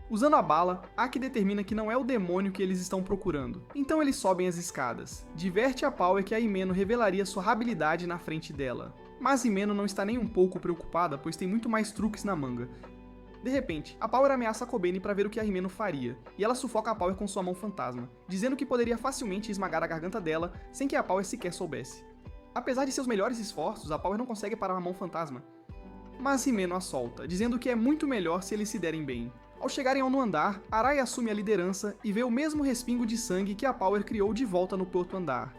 Usando a bala, Aki determina que não é o demônio que eles estão procurando, então eles sobem as escadas. Diverte a Power que a Himeno revelaria sua habilidade na frente dela, mas Himeno não está nem um pouco preocupada, pois tem muito mais truques na manga. De repente, a Power ameaça a Kobeni para ver o que a Himeno faria, e ela sufoca a Power com sua mão fantasma, dizendo que poderia facilmente esmagar a garganta dela sem que a Power sequer soubesse. Apesar de seus melhores esforços, a Power não consegue parar a mão fantasma. Mas Himeno a solta, dizendo que é muito melhor se eles se derem bem. Ao chegarem ao nono andar, Arai assume a liderança e vê o mesmo respingo de sangue que a Power criou de volta no quarto andar.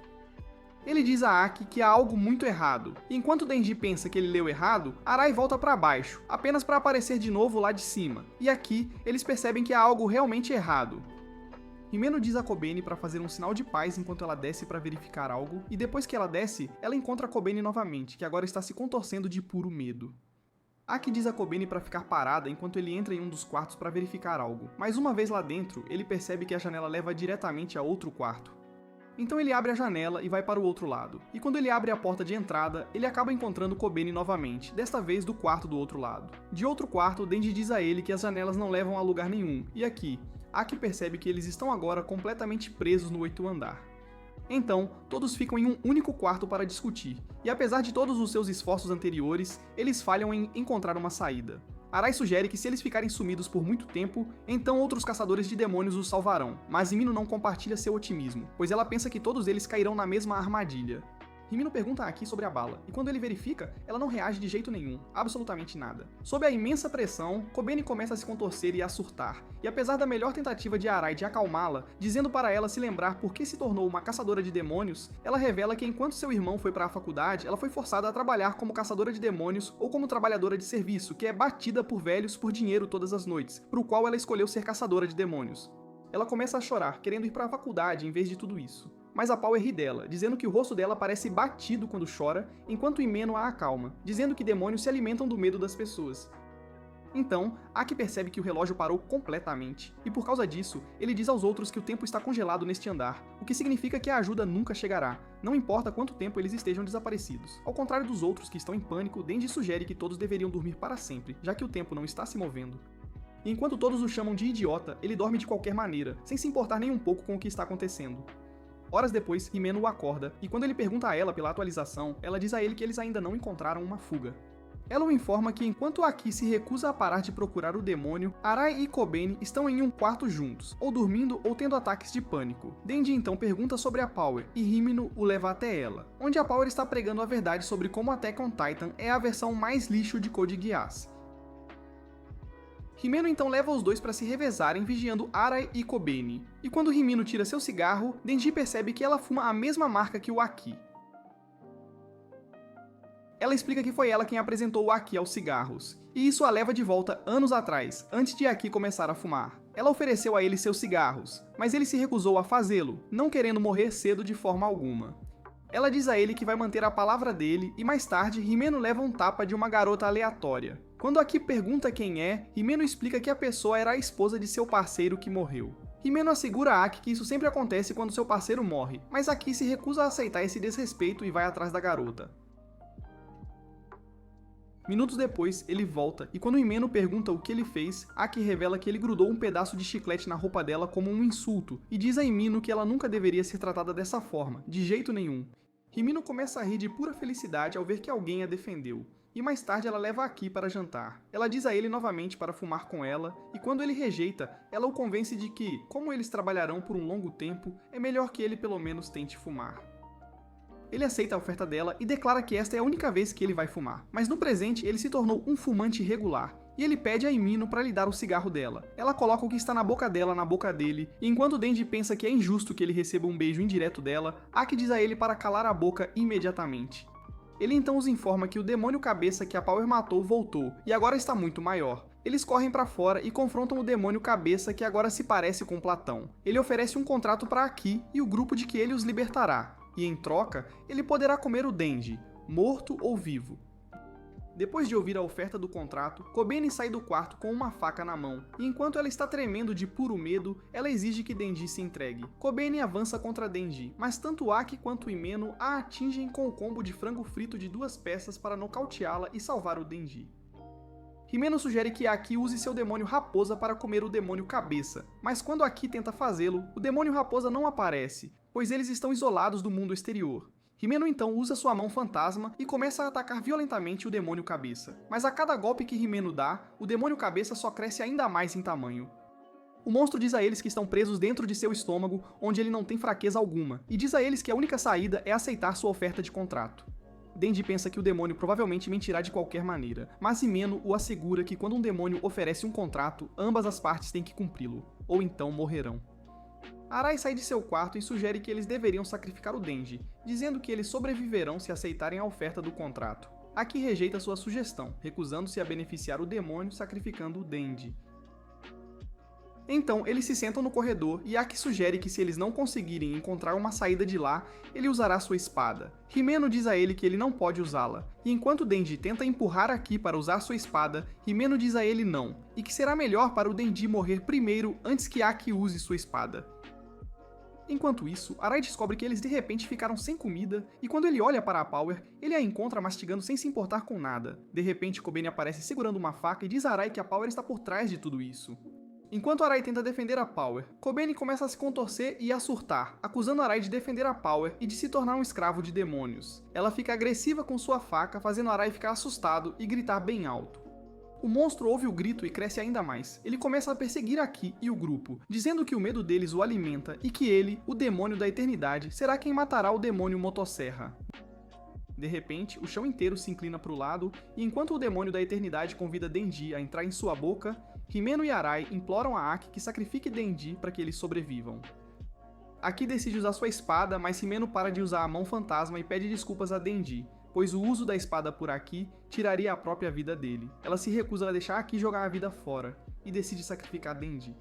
Ele diz a Aki que há algo muito errado, e enquanto Denji pensa que ele leu errado, Arai volta para baixo, apenas para aparecer de novo lá de cima, e aqui eles percebem que há algo realmente errado. Himeno diz a Kobeni para fazer um sinal de paz enquanto ela desce para verificar algo, e depois que ela desce, ela encontra a Kobeni novamente, que agora está se contorcendo de puro medo. Aki diz a Kobeni para ficar parada enquanto ele entra em um dos quartos para verificar algo, mas uma vez lá dentro, ele percebe que a janela leva diretamente a outro quarto. Então ele abre a janela e vai para o outro lado, e quando ele abre a porta de entrada, ele acaba encontrando Kobeni novamente, desta vez do quarto do outro lado. De outro quarto, Denji diz a ele que as janelas não levam a lugar nenhum, e aqui, Aki percebe que eles estão agora completamente presos no 8º andar. Então, todos ficam em um único quarto para discutir, e apesar de todos os seus esforços anteriores, eles falham em encontrar uma saída. Arai sugere que se eles ficarem sumidos por muito tempo, então outros caçadores de demônios os salvarão, mas Himeno não compartilha seu otimismo, pois ela pensa que todos eles cairão na mesma armadilha. Himeno pergunta a Aki sobre a bala, e quando ele verifica, ela não reage de jeito nenhum, absolutamente nada. Sob a imensa pressão, Kobeni começa a se contorcer e a surtar, e apesar da melhor tentativa de Arai de acalmá-la, dizendo para ela se lembrar por que se tornou uma caçadora de demônios, ela revela que enquanto seu irmão foi para a faculdade, ela foi forçada a trabalhar como caçadora de demônios ou como trabalhadora de serviço, que é batida por velhos por dinheiro todas as noites, pro qual ela escolheu ser caçadora de demônios. Ela começa a chorar, querendo ir para a faculdade em vez de tudo isso. Mas a Power ri dela, dizendo que o rosto dela parece batido quando chora, enquanto Himeno a acalma, dizendo que demônios se alimentam do medo das pessoas. Então, Aki percebe que o relógio parou completamente, e por causa disso, ele diz aos outros que o tempo está congelado neste andar, o que significa que a ajuda nunca chegará, não importa quanto tempo eles estejam desaparecidos. Ao contrário dos outros que estão em pânico, Denji sugere que todos deveriam dormir para sempre, já que o tempo não está se movendo. E enquanto todos o chamam de idiota, ele dorme de qualquer maneira, sem se importar nem um pouco com o que está acontecendo. Horas depois, Himeno o acorda, e quando ele pergunta a ela pela atualização, ela diz a ele que eles ainda não encontraram uma fuga. Ela o informa que enquanto Aki se recusa a parar de procurar o demônio, Arai e Kobeni estão em um quarto juntos, ou dormindo ou tendo ataques de pânico. Denji então pergunta sobre a Power, e Himeno o leva até ela, onde a Power está pregando a verdade sobre como Attack on Titan é a versão mais lixo de Code Geass. Himeno então leva os dois para se revezarem vigiando Arai e Kobeni. E quando Himeno tira seu cigarro, Denji percebe que ela fuma a mesma marca que o Aki. Ela explica que foi ela quem apresentou o Aki aos cigarros, e isso a leva de volta anos atrás, antes de Aki começar a fumar. Ela ofereceu a ele seus cigarros, mas ele se recusou a fazê-lo, não querendo morrer cedo de forma alguma. Ela diz a ele que vai manter a palavra dele, e mais tarde, Himeno leva um tapa de uma garota aleatória. Quando Aki pergunta quem é, Himeno explica que a pessoa era a esposa de seu parceiro que morreu. Himeno assegura a Aki que isso sempre acontece quando seu parceiro morre, mas Aki se recusa a aceitar esse desrespeito e vai atrás da garota. Minutos depois, ele volta, e quando Himeno pergunta o que ele fez, Aki revela que ele grudou um pedaço de chiclete na roupa dela como um insulto, e diz a Himeno que ela nunca deveria ser tratada dessa forma, de jeito nenhum. Himeno começa a rir de pura felicidade ao ver que alguém a defendeu. E mais tarde ela leva Aki para jantar. Ela diz a ele novamente para fumar com ela, e quando ele rejeita, ela o convence de que, como eles trabalharão por um longo tempo, é melhor que ele pelo menos tente fumar. Ele aceita a oferta dela e declara que esta é a única vez que ele vai fumar, mas no presente ele se tornou um fumante regular, e ele pede a Himeno para lhe dar o cigarro dela. Ela coloca o que está na boca dela na boca dele, e enquanto Denji pensa que é injusto que ele receba um beijo indireto dela, Aki diz a ele para calar a boca imediatamente. Ele então os informa que o demônio cabeça que a Power matou voltou, e agora está muito maior. Eles correm para fora e confrontam o demônio cabeça que agora se parece com Platão. Ele oferece um contrato para Aki e o grupo de que ele os libertará, e em troca, ele poderá comer o Denji, morto ou vivo. Depois de ouvir a oferta do contrato, Kobeni sai do quarto com uma faca na mão, e enquanto ela está tremendo de puro medo, ela exige que Denji se entregue. Kobeni avança contra Denji, mas tanto Aki quanto Himeno a atingem com o combo de frango frito de 2 peças para nocauteá-la e salvar o Denji. Himeno sugere que Aki use seu demônio raposa para comer o demônio cabeça, mas quando Aki tenta fazê-lo, o demônio raposa não aparece, pois eles estão isolados do mundo exterior. Himeno então usa sua mão fantasma e começa a atacar violentamente o demônio cabeça, mas a cada golpe que Himeno dá, o demônio cabeça só cresce ainda mais em tamanho. O monstro diz a eles que estão presos dentro de seu estômago, onde ele não tem fraqueza alguma, e diz a eles que a única saída é aceitar sua oferta de contrato. Denji pensa que o demônio provavelmente mentirá de qualquer maneira, mas Himeno o assegura que quando um demônio oferece um contrato, ambas as partes têm que cumpri-lo, ou então morrerão. Arai sai de seu quarto e sugere que eles deveriam sacrificar o Denji, dizendo que eles sobreviverão se aceitarem a oferta do contrato. Aki rejeita sua sugestão, recusando-se a beneficiar o demônio sacrificando o Denji. Então, eles se sentam no corredor e Aki sugere que se eles não conseguirem encontrar uma saída de lá, ele usará sua espada. Himeno diz a ele que ele não pode usá-la, e enquanto Denji tenta empurrar Aki para usar sua espada, Himeno diz a ele não, e que será melhor para o Denji morrer primeiro antes que Aki use sua espada. Enquanto isso, Arai descobre que eles de repente ficaram sem comida, e quando ele olha para a Power, ele a encontra mastigando sem se importar com nada. De repente, Kobeni aparece segurando uma faca e diz a Arai que a Power está por trás de tudo isso. Enquanto Arai tenta defender a Power, Kobeni começa a se contorcer e a surtar, acusando Arai de defender a Power e de se tornar um escravo de demônios. Ela fica agressiva com sua faca, fazendo Arai ficar assustado e gritar bem alto. O monstro ouve o grito e cresce ainda mais. Ele começa a perseguir Aki e o grupo, dizendo que o medo deles o alimenta e que ele, o demônio da eternidade, será quem matará o demônio motosserra. De repente, o chão inteiro se inclina para o lado, e enquanto o demônio da eternidade convida Denji a entrar em sua boca, Himeno e Arai imploram a Aki que sacrifique Denji para que eles sobrevivam. Aki decide usar sua espada, mas Himeno para de usar a mão fantasma e pede desculpas a Denji, pois o uso da espada por Aki tiraria a própria vida dele. Ela se recusa a deixar Aki jogar a vida fora, e decide sacrificar Denji.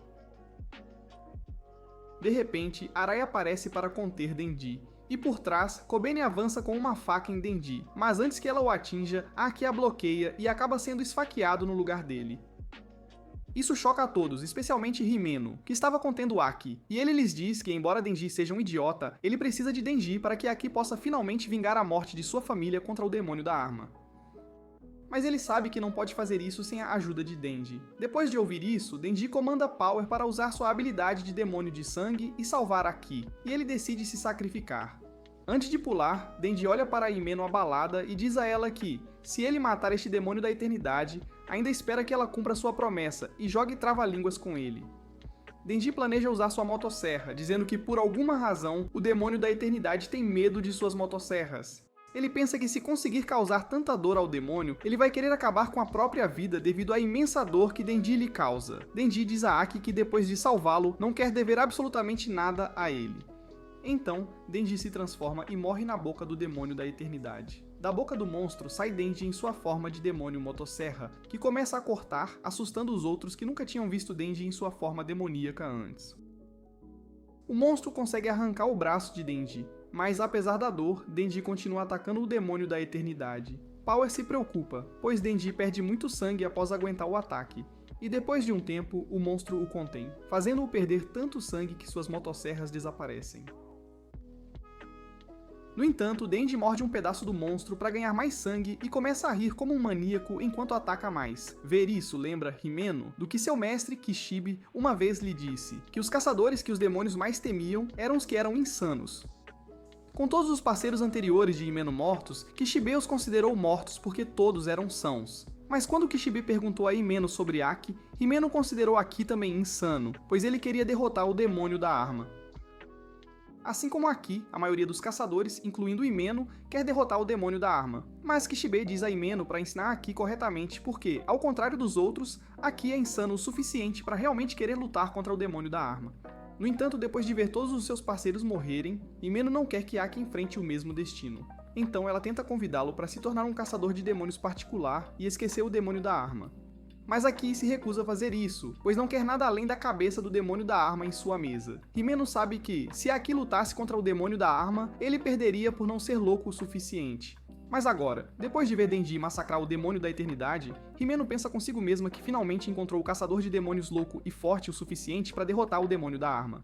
De repente, Arai aparece para conter Denji, e por trás, Kobeni avança com uma faca em Denji, mas antes que ela o atinja, Aki a bloqueia e acaba sendo esfaqueado no lugar dele. Isso choca a todos, especialmente Himeno, que estava contendo Aki, e ele lhes diz que, embora Denji seja um idiota, ele precisa de Denji para que Aki possa finalmente vingar a morte de sua família contra o demônio da arma. Mas ele sabe que não pode fazer isso sem a ajuda de Denji. Depois de ouvir isso, Denji comanda Power para usar sua habilidade de demônio de sangue e salvar Aki, e ele decide se sacrificar. Antes de pular, Denji olha para Himeno abalada e diz a ela que, se ele matar este demônio da eternidade, ainda espera que ela cumpra sua promessa e jogue trava-línguas com ele. Denji planeja usar sua motosserra, dizendo que por alguma razão o demônio da eternidade tem medo de suas motosserras. Ele pensa que se conseguir causar tanta dor ao demônio, ele vai querer acabar com a própria vida devido à imensa dor que Denji lhe causa. Denji diz a Aki que depois de salvá-lo, não quer dever absolutamente nada a ele. Então, Denji se transforma e morre na boca do demônio da eternidade. Da boca do monstro sai Denji em sua forma de demônio motosserra, que começa a cortar, assustando os outros que nunca tinham visto Denji em sua forma demoníaca antes. O monstro consegue arrancar o braço de Denji, mas apesar da dor, Denji continua atacando o demônio da eternidade. Power se preocupa, pois Denji perde muito sangue após aguentar o ataque, e depois de um tempo, o monstro o contém, fazendo-o perder tanto sangue que suas motosserras desaparecem. No entanto, Denji morde um pedaço do monstro para ganhar mais sangue e começa a rir como um maníaco enquanto ataca mais. Ver isso lembra Himeno do que seu mestre Kishibe uma vez lhe disse, que os caçadores que os demônios mais temiam eram os que eram insanos. Com todos os parceiros anteriores de Himeno mortos, Kishibe os considerou mortos porque todos eram sãos. Mas quando Kishibe perguntou a Himeno sobre Aki, Himeno considerou Aki também insano, pois ele queria derrotar o demônio da arma. Assim como Aki, a maioria dos caçadores, incluindo Himeno, quer derrotar o demônio da arma. Mas Kishibe diz a Himeno para ensinar Aki corretamente porque, ao contrário dos outros, Aki é insano o suficiente para realmente querer lutar contra o demônio da arma. No entanto, depois de ver todos os seus parceiros morrerem, Himeno não quer que Aki enfrente o mesmo destino. Então ela tenta convidá-lo para se tornar um caçador de demônios particular e esquecer o demônio da arma. Mas Aki se recusa a fazer isso, pois não quer nada além da cabeça do demônio da arma em sua mesa. Himeno sabe que, se Aki lutasse contra o demônio da arma, ele perderia por não ser louco o suficiente. Mas agora, depois de ver Denji massacrar o demônio da eternidade, Himeno pensa consigo mesma que finalmente encontrou o caçador de demônios louco e forte o suficiente para derrotar o demônio da arma.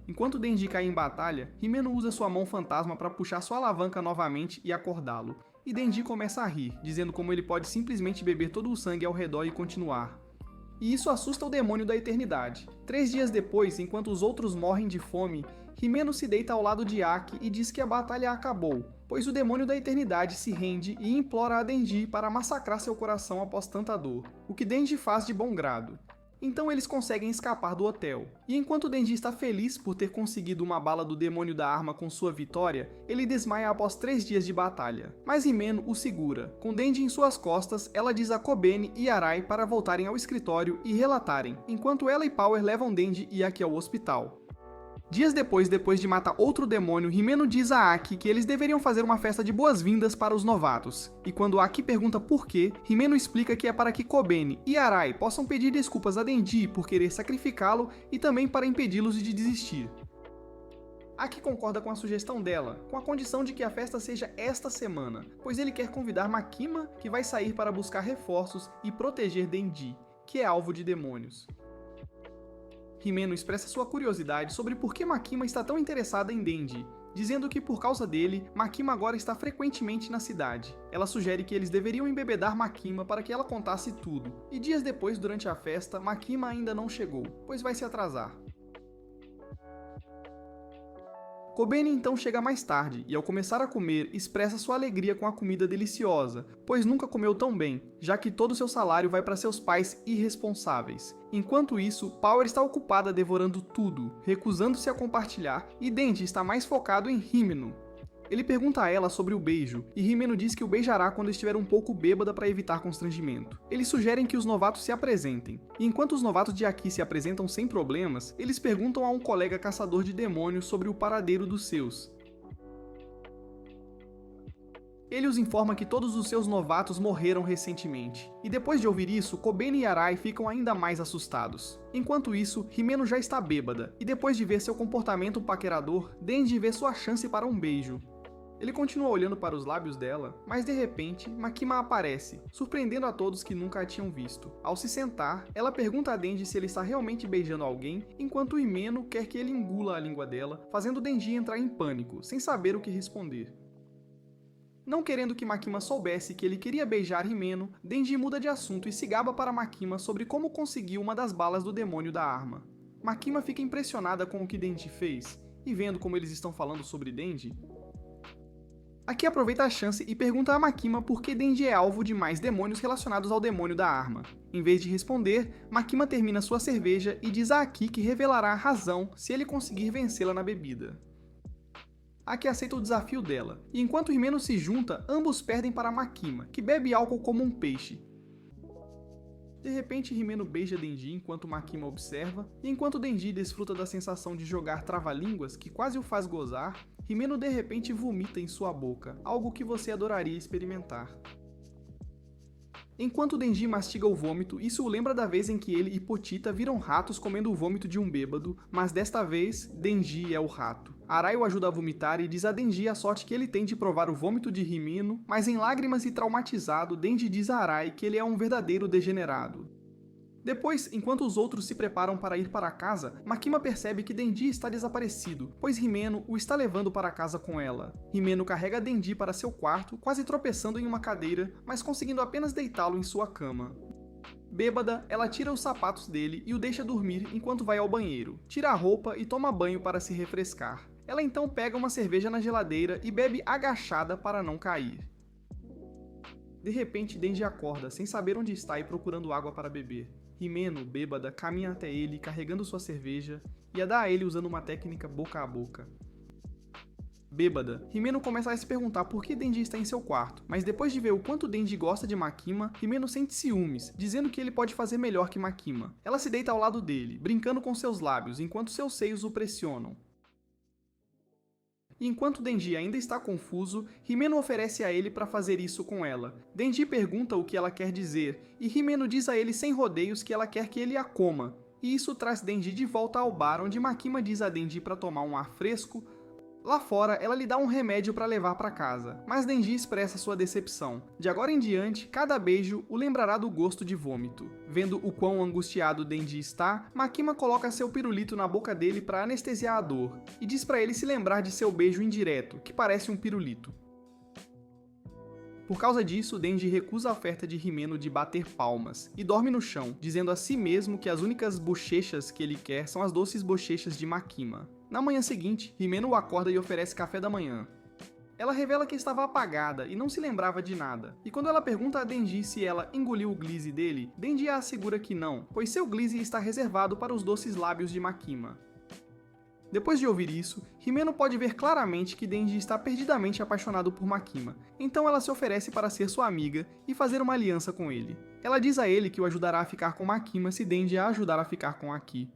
Enquanto Denji cai em batalha, Himeno usa sua mão fantasma para puxar sua alavanca novamente e acordá-lo. E Denji começa a rir, dizendo como ele pode simplesmente beber todo o sangue ao redor e continuar. E isso assusta o demônio da eternidade. 3 dias depois, enquanto os outros morrem de fome, Himeno se deita ao lado de Aki e diz que a batalha acabou, pois o demônio da eternidade se rende e implora a Denji para massacrar seu coração após tanta dor, o que Denji faz de bom grado. Então eles conseguem escapar do hotel. E enquanto Denji está feliz por ter conseguido uma bala do demônio da arma com sua vitória, ele desmaia após 3 dias de batalha. Mas Himeno o segura. Com Denji em suas costas, ela diz a Kobeni e Arai para voltarem ao escritório e relatarem, enquanto ela e Power levam Denji e Aki ao hospital. Dias depois de matar outro demônio, Himeno diz a Aki que eles deveriam fazer uma festa de boas-vindas para os novatos. E quando Aki pergunta por quê, Himeno explica que é para que Kobeni e Arai possam pedir desculpas a Denji por querer sacrificá-lo e também para impedi-los de desistir. Aki concorda com a sugestão dela, com a condição de que a festa seja esta semana, pois ele quer convidar Makima, que vai sair para buscar reforços e proteger Denji, que é alvo de demônios. Himeno expressa sua curiosidade sobre por que Makima está tão interessada em Denji, dizendo que por causa dele, Makima agora está frequentemente na cidade. Ela sugere que eles deveriam embebedar Makima para que ela contasse tudo, e dias depois, durante a festa, Makima ainda não chegou, pois vai se atrasar. Kobeni então chega mais tarde e, ao começar a comer, expressa sua alegria com a comida deliciosa, pois nunca comeu tão bem, já que todo seu salário vai para seus pais irresponsáveis. Enquanto isso, Power está ocupada devorando tudo, recusando-se a compartilhar, e Denji está mais focado em Himeno. Ele pergunta a ela sobre o beijo, e Himeno diz que o beijará quando estiver um pouco bêbada para evitar constrangimento. Eles sugerem que os novatos se apresentem, e enquanto os novatos de Aki se apresentam sem problemas, eles perguntam a um colega caçador de demônios sobre o paradeiro dos seus. Ele os informa que todos os seus novatos morreram recentemente, e depois de ouvir isso, Kobeni e Arai ficam ainda mais assustados. Enquanto isso, Himeno já está bêbada, e depois de ver seu comportamento paquerador, Denji vê sua chance para um beijo. Ele continua olhando para os lábios dela, mas de repente, Makima aparece, surpreendendo a todos que nunca a tinham visto. Ao se sentar, ela pergunta a Denji se ele está realmente beijando alguém, enquanto Himeno quer que ele engula a língua dela, fazendo Denji entrar em pânico, sem saber o que responder. Não querendo que Makima soubesse que ele queria beijar Himeno, Denji muda de assunto e se gaba para Makima sobre como conseguiu uma das balas do demônio da arma. Makima fica impressionada com o que Denji fez, e vendo como eles estão falando sobre Denji, Aki aproveita a chance e pergunta a Makima por que Denji é alvo de mais demônios relacionados ao demônio da arma. Em vez de responder, Makima termina sua cerveja e diz a Aki que revelará a razão se ele conseguir vencê-la na bebida. Aki aceita o desafio dela, e enquanto Himeno se junta, ambos perdem para Makima, que bebe álcool como um peixe. De repente, Himeno beija Denji enquanto Makima observa, e enquanto Denji desfruta da sensação de jogar trava-línguas que quase o faz gozar, Himeno de repente vomita em sua boca, algo que você adoraria experimentar. Enquanto Denji mastiga o vômito, isso o lembra da vez em que ele e Potita viram ratos comendo o vômito de um bêbado, mas desta vez, Denji é o rato. Arai o ajuda a vomitar e diz a Denji a sorte que ele tem de provar o vômito de Himeno, mas em lágrimas e traumatizado, Denji diz a Arai que ele é um verdadeiro degenerado. Depois, enquanto os outros se preparam para ir para casa, Makima percebe que Denji está desaparecido, pois Himeno o está levando para casa com ela. Himeno carrega Denji para seu quarto, quase tropeçando em uma cadeira, mas conseguindo apenas deitá-lo em sua cama. Bêbada, ela tira os sapatos dele e o deixa dormir enquanto vai ao banheiro, tira a roupa e toma banho para se refrescar. Ela então pega uma cerveja na geladeira e bebe agachada para não cair. De repente, Denji acorda, sem saber onde está e procurando água para beber. Himeno, bêbada, caminha até ele carregando sua cerveja e a dá a ele usando uma técnica boca a boca. Bêbada, Himeno começa a se perguntar por que Denji está em seu quarto, mas depois de ver o quanto Denji gosta de Makima, Himeno sente ciúmes, dizendo que ele pode fazer melhor que Makima. Ela se deita ao lado dele, brincando com seus lábios enquanto seus seios o pressionam. E enquanto Denji ainda está confuso, Himeno oferece a ele para fazer isso com ela. Denji pergunta o que ela quer dizer, e Himeno diz a ele sem rodeios que ela quer que ele a coma. E isso traz Denji de volta ao bar, onde Makima diz a Denji para tomar um ar fresco. Lá fora, ela lhe dá um remédio para levar para casa, mas Denji expressa sua decepção. De agora em diante, cada beijo o lembrará do gosto de vômito. Vendo o quão angustiado Denji está, Makima coloca seu pirulito na boca dele para anestesiar a dor, e diz para ele se lembrar de seu beijo indireto, que parece um pirulito. Por causa disso, Denji recusa a oferta de Himeno de bater palmas, e dorme no chão, dizendo a si mesmo que as únicas bochechas que ele quer são as doces bochechas de Makima. Na manhã seguinte, Himeno o acorda e oferece café da manhã. Ela revela que estava apagada e não se lembrava de nada, e quando ela pergunta a Denji se ela engoliu o glize dele, Denji a assegura que não, pois seu glize está reservado para os doces lábios de Makima. Depois de ouvir isso, Himeno pode ver claramente que Denji está perdidamente apaixonado por Makima, então ela se oferece para ser sua amiga e fazer uma aliança com ele. Ela diz a ele que o ajudará a ficar com Makima se Denji a ajudar a ficar com Aki.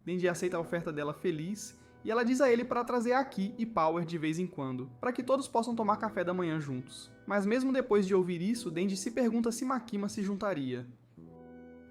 Denji aceita a oferta dela feliz, e ela diz a ele para trazer Aki e Power de vez em quando, para que todos possam tomar café da manhã juntos. Mas mesmo depois de ouvir isso, Denji se pergunta se Makima se juntaria.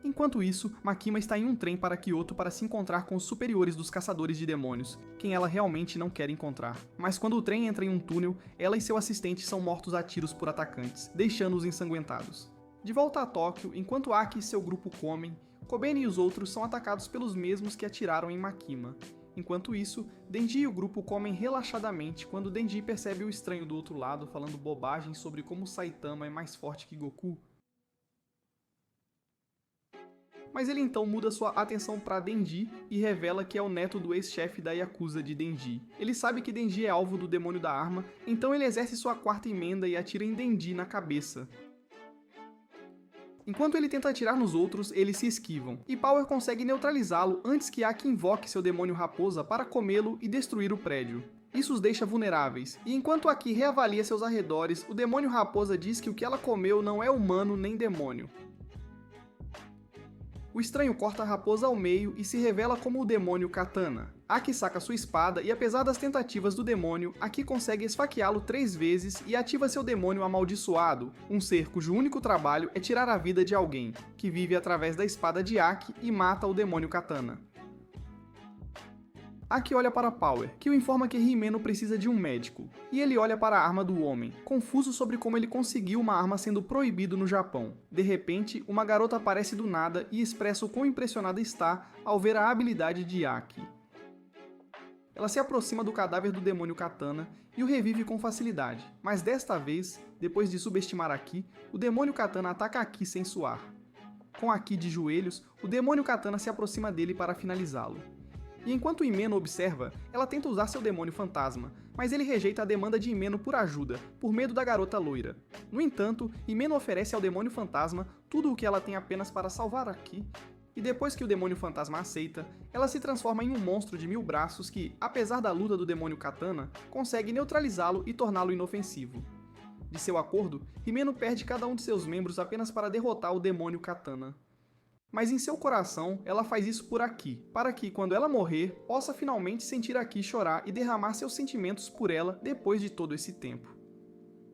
Enquanto isso, Makima está em um trem para Kyoto para se encontrar com os superiores dos caçadores de demônios, quem ela realmente não quer encontrar. Mas quando o trem entra em um túnel, ela e seu assistente são mortos a tiros por atacantes, deixando-os ensanguentados. De volta a Tóquio, enquanto Aki e seu grupo comem, Kobeni e os outros são atacados pelos mesmos que atiraram em Makima. Enquanto isso, Denji e o grupo comem relaxadamente quando Denji percebe o estranho do outro lado falando bobagens sobre como Saitama é mais forte que Goku. Mas ele então muda sua atenção para Denji e revela que é o neto do ex-chefe da Yakuza de Denji. Ele sabe que Denji é alvo do demônio da arma, então ele exerce sua quarta emenda e atira em Denji na cabeça. Enquanto ele tenta atirar nos outros, eles se esquivam, e Power consegue neutralizá-lo antes que Aki invoque seu demônio raposa para comê-lo e destruir o prédio. Isso os deixa vulneráveis, e enquanto Aki reavalia seus arredores, o demônio raposa diz que o que ela comeu não é humano nem demônio. O estranho corta a raposa ao meio e se revela como o demônio Katana. Aki saca sua espada e, apesar das tentativas do demônio, Aki consegue esfaqueá-lo 3 vezes e ativa seu demônio amaldiçoado, um ser cujo único trabalho é tirar a vida de alguém, que vive através da espada de Aki e mata o demônio Katana. Aki olha para Power, que o informa que Himeno precisa de um médico, e ele olha para a arma do homem, confuso sobre como ele conseguiu uma arma sendo proibido no Japão. De repente, uma garota aparece do nada e expressa o quão impressionada está ao ver a habilidade de Aki. Ela se aproxima do cadáver do demônio Katana e o revive com facilidade, mas desta vez, depois de subestimar Aki, o demônio Katana ataca Aki sem suar. Com Aki de joelhos, o demônio Katana se aproxima dele para finalizá-lo. E enquanto Himeno observa, ela tenta usar seu demônio fantasma, mas ele rejeita a demanda de Himeno por ajuda, por medo da garota loira. No entanto, Himeno oferece ao demônio fantasma tudo o que ela tem apenas para salvar Aki, e depois que o demônio fantasma aceita, ela se transforma em um monstro de 1000 braços que, apesar da luta do demônio Katana, consegue neutralizá-lo e torná-lo inofensivo. De seu acordo, Himeno perde cada um de seus membros apenas para derrotar o demônio Katana. Mas em seu coração, ela faz isso por Aki, para que, quando ela morrer, possa finalmente sentir Aki chorar e derramar seus sentimentos por ela depois de todo esse tempo.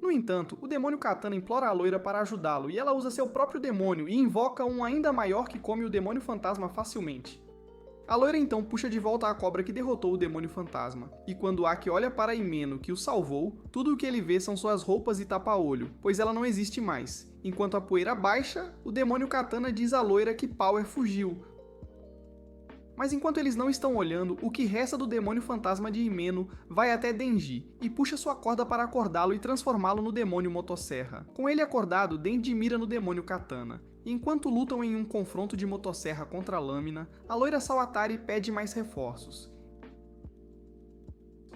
No entanto, o demônio Katana implora a loira para ajudá-lo e ela usa seu próprio demônio e invoca um ainda maior que come o demônio fantasma facilmente. A loira então puxa de volta a cobra que derrotou o demônio fantasma, e quando Aki olha para Himeno, que o salvou, tudo o que ele vê são suas roupas e tapa-olho, pois ela não existe mais. Enquanto a poeira baixa, o demônio Katana diz à loira que Power fugiu. Mas enquanto eles não estão olhando, o que resta do demônio fantasma de Himeno vai até Denji e puxa sua corda para acordá-lo e transformá-lo no demônio motosserra. Com ele acordado, Denji mira no demônio Katana. E enquanto lutam em um confronto de motosserra contra a lâmina, a loira Sawatari pede mais reforços.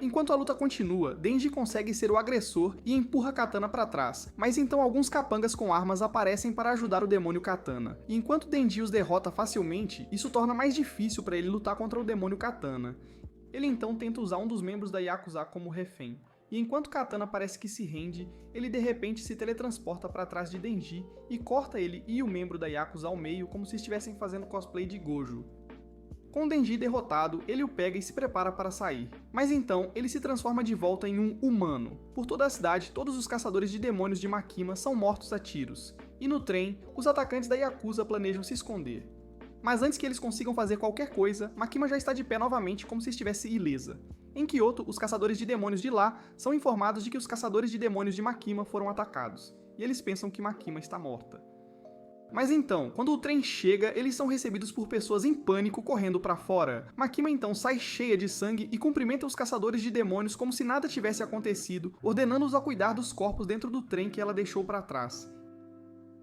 Enquanto a luta continua, Denji consegue ser o agressor e empurra Katana para trás, mas então alguns capangas com armas aparecem para ajudar o demônio Katana. E enquanto Denji os derrota facilmente, isso torna mais difícil para ele lutar contra o demônio Katana. Ele então tenta usar um dos membros da Yakuza como refém. E enquanto Katana parece que se rende, ele de repente se teletransporta para trás de Denji e corta ele e o membro da Yakuza ao meio como se estivessem fazendo cosplay de Gojo. Com Denji derrotado, ele o pega e se prepara para sair. Mas então, ele se transforma de volta em um humano. Por toda a cidade, todos os caçadores de demônios de Makima são mortos a tiros. E no trem, os atacantes da Yakuza planejam se esconder. Mas antes que eles consigam fazer qualquer coisa, Makima já está de pé novamente como se estivesse ilesa. Em Kyoto, os caçadores de demônios de lá são informados de que os caçadores de demônios de Makima foram atacados. E eles pensam que Makima está morta. Mas então, quando o trem chega, eles são recebidos por pessoas em pânico correndo para fora. Makima então sai cheia de sangue e cumprimenta os caçadores de demônios como se nada tivesse acontecido, ordenando-os a cuidar dos corpos dentro do trem que ela deixou para trás.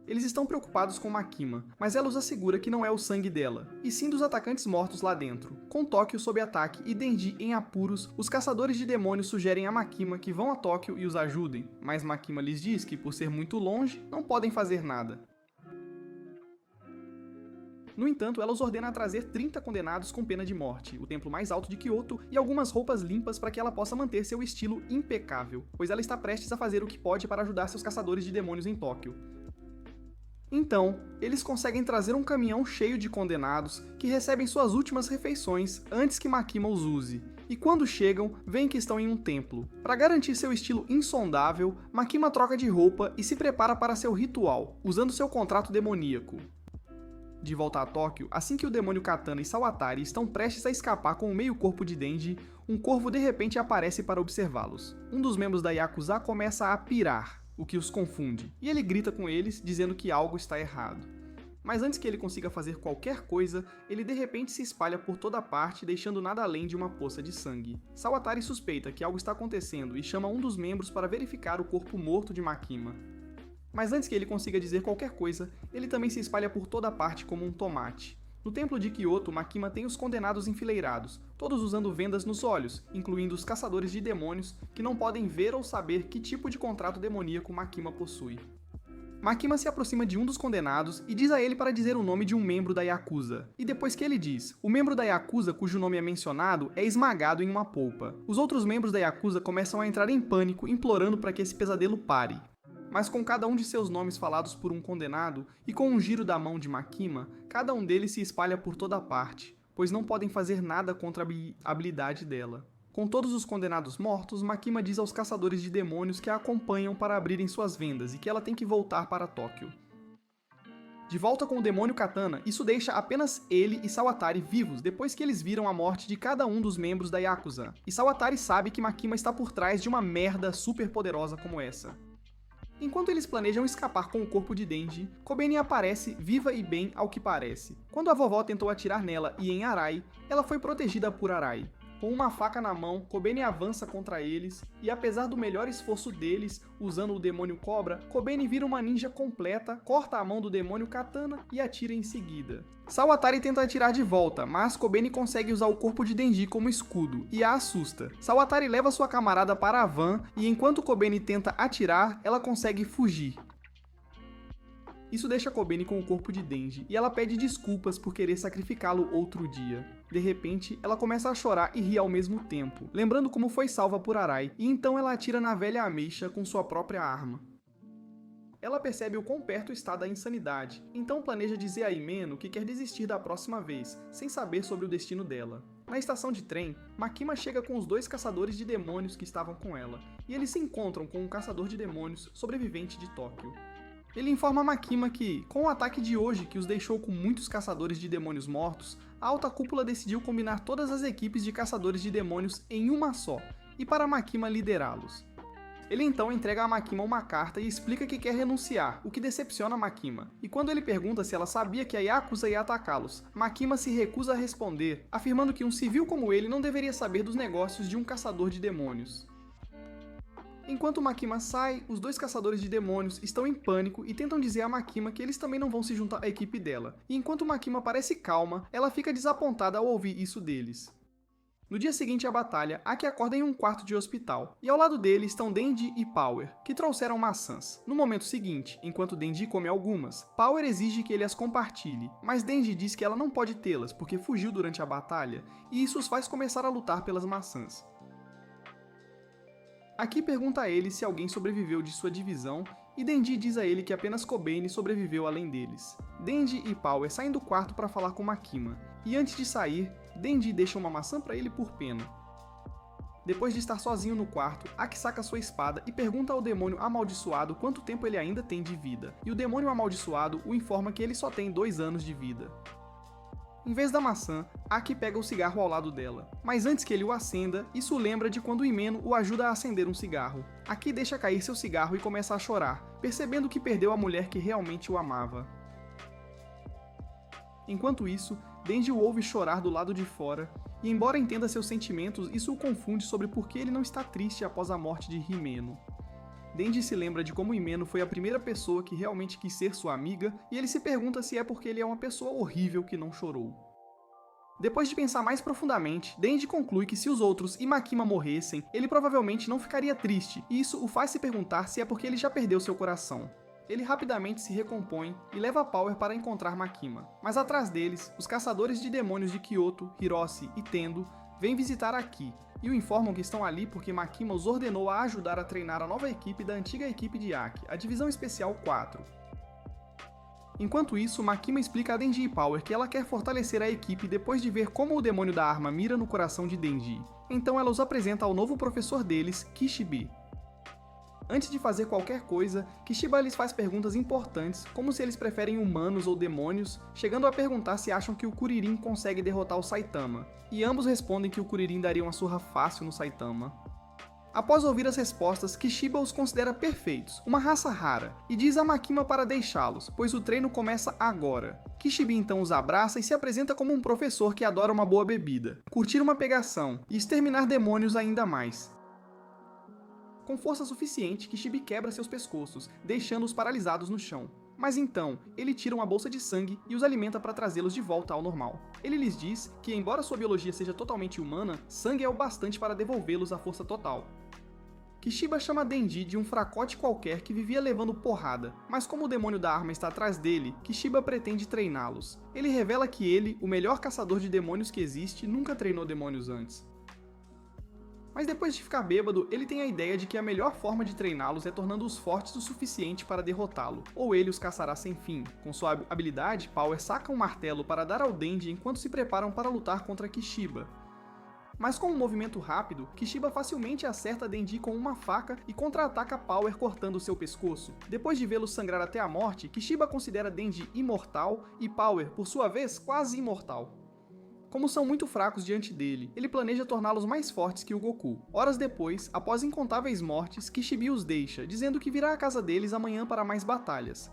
Eles estão preocupados com Makima, mas ela os assegura que não é o sangue dela, e sim dos atacantes mortos lá dentro. Com Tóquio sob ataque e Denji em apuros, os caçadores de demônios sugerem a Makima que vão a Tóquio e os ajudem, mas Makima lhes diz que, por ser muito longe, não podem fazer nada. No entanto, ela os ordena a trazer 30 condenados com pena de morte, o templo mais alto de Kyoto e algumas roupas limpas para que ela possa manter seu estilo impecável, pois ela está prestes a fazer o que pode para ajudar seus caçadores de demônios em Tóquio. Então, eles conseguem trazer um caminhão cheio de condenados que recebem suas últimas refeições antes que Makima os use. E quando chegam, veem que estão em um templo. Para garantir seu estilo insondável, Makima troca de roupa e se prepara para seu ritual, usando seu contrato demoníaco. De volta a Tóquio, assim que o demônio Katana e Sawatari estão prestes a escapar com o meio-corpo de Denji, um corvo de repente aparece para observá-los. Um dos membros da Yakuza começa a pirar, o que os confunde, e ele grita com eles, dizendo que algo está errado. Mas antes que ele consiga fazer qualquer coisa, ele de repente se espalha por toda parte, deixando nada além de uma poça de sangue. Sawatari suspeita que algo está acontecendo e chama um dos membros para verificar o corpo morto de Makima. Mas antes que ele consiga dizer qualquer coisa, ele também se espalha por toda parte como um tomate. No templo de Kyoto, Makima tem os condenados enfileirados, todos usando vendas nos olhos, incluindo os caçadores de demônios, que não podem ver ou saber que tipo de contrato demoníaco Makima possui. Makima se aproxima de um dos condenados e diz a ele para dizer o nome de um membro da Yakuza. E depois que ele diz, o membro da Yakuza cujo nome é mencionado é esmagado em uma polpa. Os outros membros da Yakuza começam a entrar em pânico, implorando para que esse pesadelo pare. Mas com cada um de seus nomes falados por um condenado, e com um giro da mão de Makima, cada um deles se espalha por toda parte, pois não podem fazer nada contra a habilidade dela. Com todos os condenados mortos, Makima diz aos caçadores de demônios que a acompanham para abrirem suas vendas e que ela tem que voltar para Tóquio. De volta com o demônio Katana, isso deixa apenas ele e Sawatari vivos depois que eles viram a morte de cada um dos membros da Yakuza. E Sawatari sabe que Makima está por trás de uma merda super poderosa como essa. Enquanto eles planejam escapar com o corpo de Denji, Kobeni aparece viva e bem ao que parece. Quando a vovó tentou atirar nela e em Arai, ela foi protegida por Arai. Com uma faca na mão, Kobeni avança contra eles, e apesar do melhor esforço deles, usando o demônio cobra, Kobeni vira uma ninja completa, corta a mão do demônio Katana e atira em seguida. Sawatari tenta atirar de volta, mas Kobeni consegue usar o corpo de Denji como escudo, e a assusta. Sawatari leva sua camarada para a van, e enquanto Kobeni tenta atirar, ela consegue fugir. Isso deixa Kobeni com o corpo de Denji, e ela pede desculpas por querer sacrificá-lo outro dia. De repente, ela começa a chorar e rir ao mesmo tempo, lembrando como foi salva por Arai, e então ela atira na velha ameixa com sua própria arma. Ela percebe o quão perto está da insanidade, então planeja dizer a Himeno que quer desistir da próxima vez, sem saber sobre o destino dela. Na estação de trem, Makima chega com os dois caçadores de demônios que estavam com ela, e eles se encontram com um caçador de demônios sobrevivente de Tóquio. Ele informa a Makima que, com o ataque de hoje que os deixou com muitos caçadores de demônios mortos, a alta cúpula decidiu combinar todas as equipes de caçadores de demônios em uma só, e para a Makima liderá-los. Ele então entrega a Makima uma carta e explica que quer renunciar, o que decepciona a Makima. E quando ele pergunta se ela sabia que a Yakuza ia atacá-los, Makima se recusa a responder, afirmando que um civil como ele não deveria saber dos negócios de um caçador de demônios. Enquanto Makima sai, os dois caçadores de demônios estão em pânico e tentam dizer a Makima que eles também não vão se juntar à equipe dela. E enquanto Makima parece calma, ela fica desapontada ao ouvir isso deles. No dia seguinte à batalha, Aki acorda em um quarto de hospital, e ao lado dele estão Denji e Power, que trouxeram maçãs. No momento seguinte, enquanto Denji come algumas, Power exige que ele as compartilhe, mas Denji diz que ela não pode tê-las porque fugiu durante a batalha, e isso os faz começar a lutar pelas maçãs. Aki pergunta a ele se alguém sobreviveu de sua divisão, e Denji diz a ele que apenas Kobane sobreviveu além deles. Denji e Power saem do quarto para falar com Makima, e antes de sair, Denji deixa uma maçã para ele por pena. Depois de estar sozinho no quarto, Aki saca sua espada e pergunta ao demônio amaldiçoado quanto tempo ele ainda tem de vida, e o demônio amaldiçoado o informa que ele só tem 2 anos de vida. Em vez da maçã, Aki pega o cigarro ao lado dela, mas antes que ele o acenda, isso o lembra de quando Himeno o ajuda a acender um cigarro. Aki deixa cair seu cigarro e começa a chorar, percebendo que perdeu a mulher que realmente o amava. Enquanto isso, Denji o ouve chorar do lado de fora, e embora entenda seus sentimentos, isso o confunde sobre por que ele não está triste após a morte de Himeno. Denji se lembra de como Himeno foi a primeira pessoa que realmente quis ser sua amiga, e ele se pergunta se é porque ele é uma pessoa horrível que não chorou. Depois de pensar mais profundamente, Denji conclui que se os outros e Makima morressem, ele provavelmente não ficaria triste, e isso o faz se perguntar se é porque ele já perdeu seu coração. Ele rapidamente se recompõe e leva Power para encontrar Makima, mas atrás deles, os caçadores de demônios de Kyoto, Hiroshi e Tendo vêm visitar Aki, e o informam que estão ali porque Makima os ordenou a ajudar a treinar a nova equipe da antiga equipe de Aki, a Divisão Especial 4. Enquanto isso, Makima explica a Denji e Power que ela quer fortalecer a equipe depois de ver como o demônio da arma mira no coração de Denji. Então ela os apresenta ao novo professor deles, Kishibe. Antes de fazer qualquer coisa, Kishiba lhes faz perguntas importantes, como se eles preferem humanos ou demônios, chegando a perguntar se acham que o Kuririn consegue derrotar o Saitama, e ambos respondem que o Kuririn daria uma surra fácil no Saitama. Após ouvir as respostas, Kishiba os considera perfeitos, uma raça rara, e diz a Makima para deixá-los, pois o treino começa agora. Kishibe então os abraça e se apresenta como um professor que adora uma boa bebida, curtir uma pegação e exterminar demônios ainda mais. Com força suficiente, Kishibe quebra seus pescoços, deixando-os paralisados no chão. Mas então, ele tira uma bolsa de sangue e os alimenta para trazê-los de volta ao normal. Ele lhes diz que, embora sua biologia seja totalmente humana, sangue é o bastante para devolvê-los à força total. Kishiba chama Denji de um fracote qualquer que vivia levando porrada, mas como o demônio da arma está atrás dele, Kishiba pretende treiná-los. Ele revela que ele, o melhor caçador de demônios que existe, nunca treinou demônios antes. Mas depois de ficar bêbado, ele tem a ideia de que a melhor forma de treiná-los é tornando-os fortes o suficiente para derrotá-lo, ou ele os caçará sem fim. Com sua habilidade, Power saca um martelo para dar ao Denji enquanto se preparam para lutar contra Kishiba. Mas com um movimento rápido, Kishiba facilmente acerta Denji com uma faca e contra-ataca Power cortando seu pescoço. Depois de vê-lo sangrar até a morte, Kishiba considera Denji imortal e Power, por sua vez, quase imortal. Como são muito fracos diante dele, ele planeja torná-los mais fortes que o Goku. Horas depois, após incontáveis mortes, Kishibe os deixa, dizendo que virá à casa deles amanhã para mais batalhas.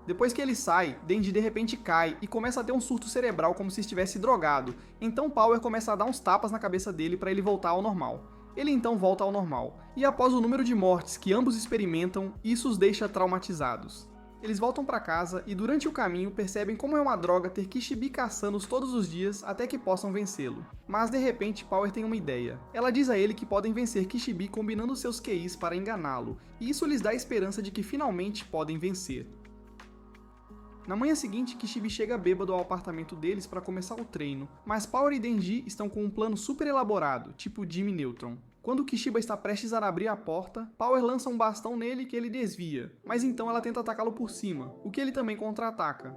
Depois que ele sai, Denji de repente cai e começa a ter um surto cerebral como se estivesse drogado, então Power começa a dar uns tapas na cabeça dele para ele voltar ao normal. Ele então volta ao normal, e após o número de mortes que ambos experimentam, isso os deixa traumatizados. Eles voltam para casa e durante o caminho percebem como é uma droga ter Kishibe caçando-os todos os dias até que possam vencê-lo. Mas de repente Power tem uma ideia. Ela diz a ele que podem vencer Kishibe combinando seus QIs para enganá-lo, e isso lhes dá a esperança de que finalmente podem vencer. Na manhã seguinte, Kishibe chega bêbado ao apartamento deles para começar o treino, mas Power e Denji estão com um plano super elaborado, tipo Jimmy Neutron. Quando Kishiba está prestes a abrir a porta, Power lança um bastão nele que ele desvia, mas então ela tenta atacá-lo por cima, o que ele também contra-ataca.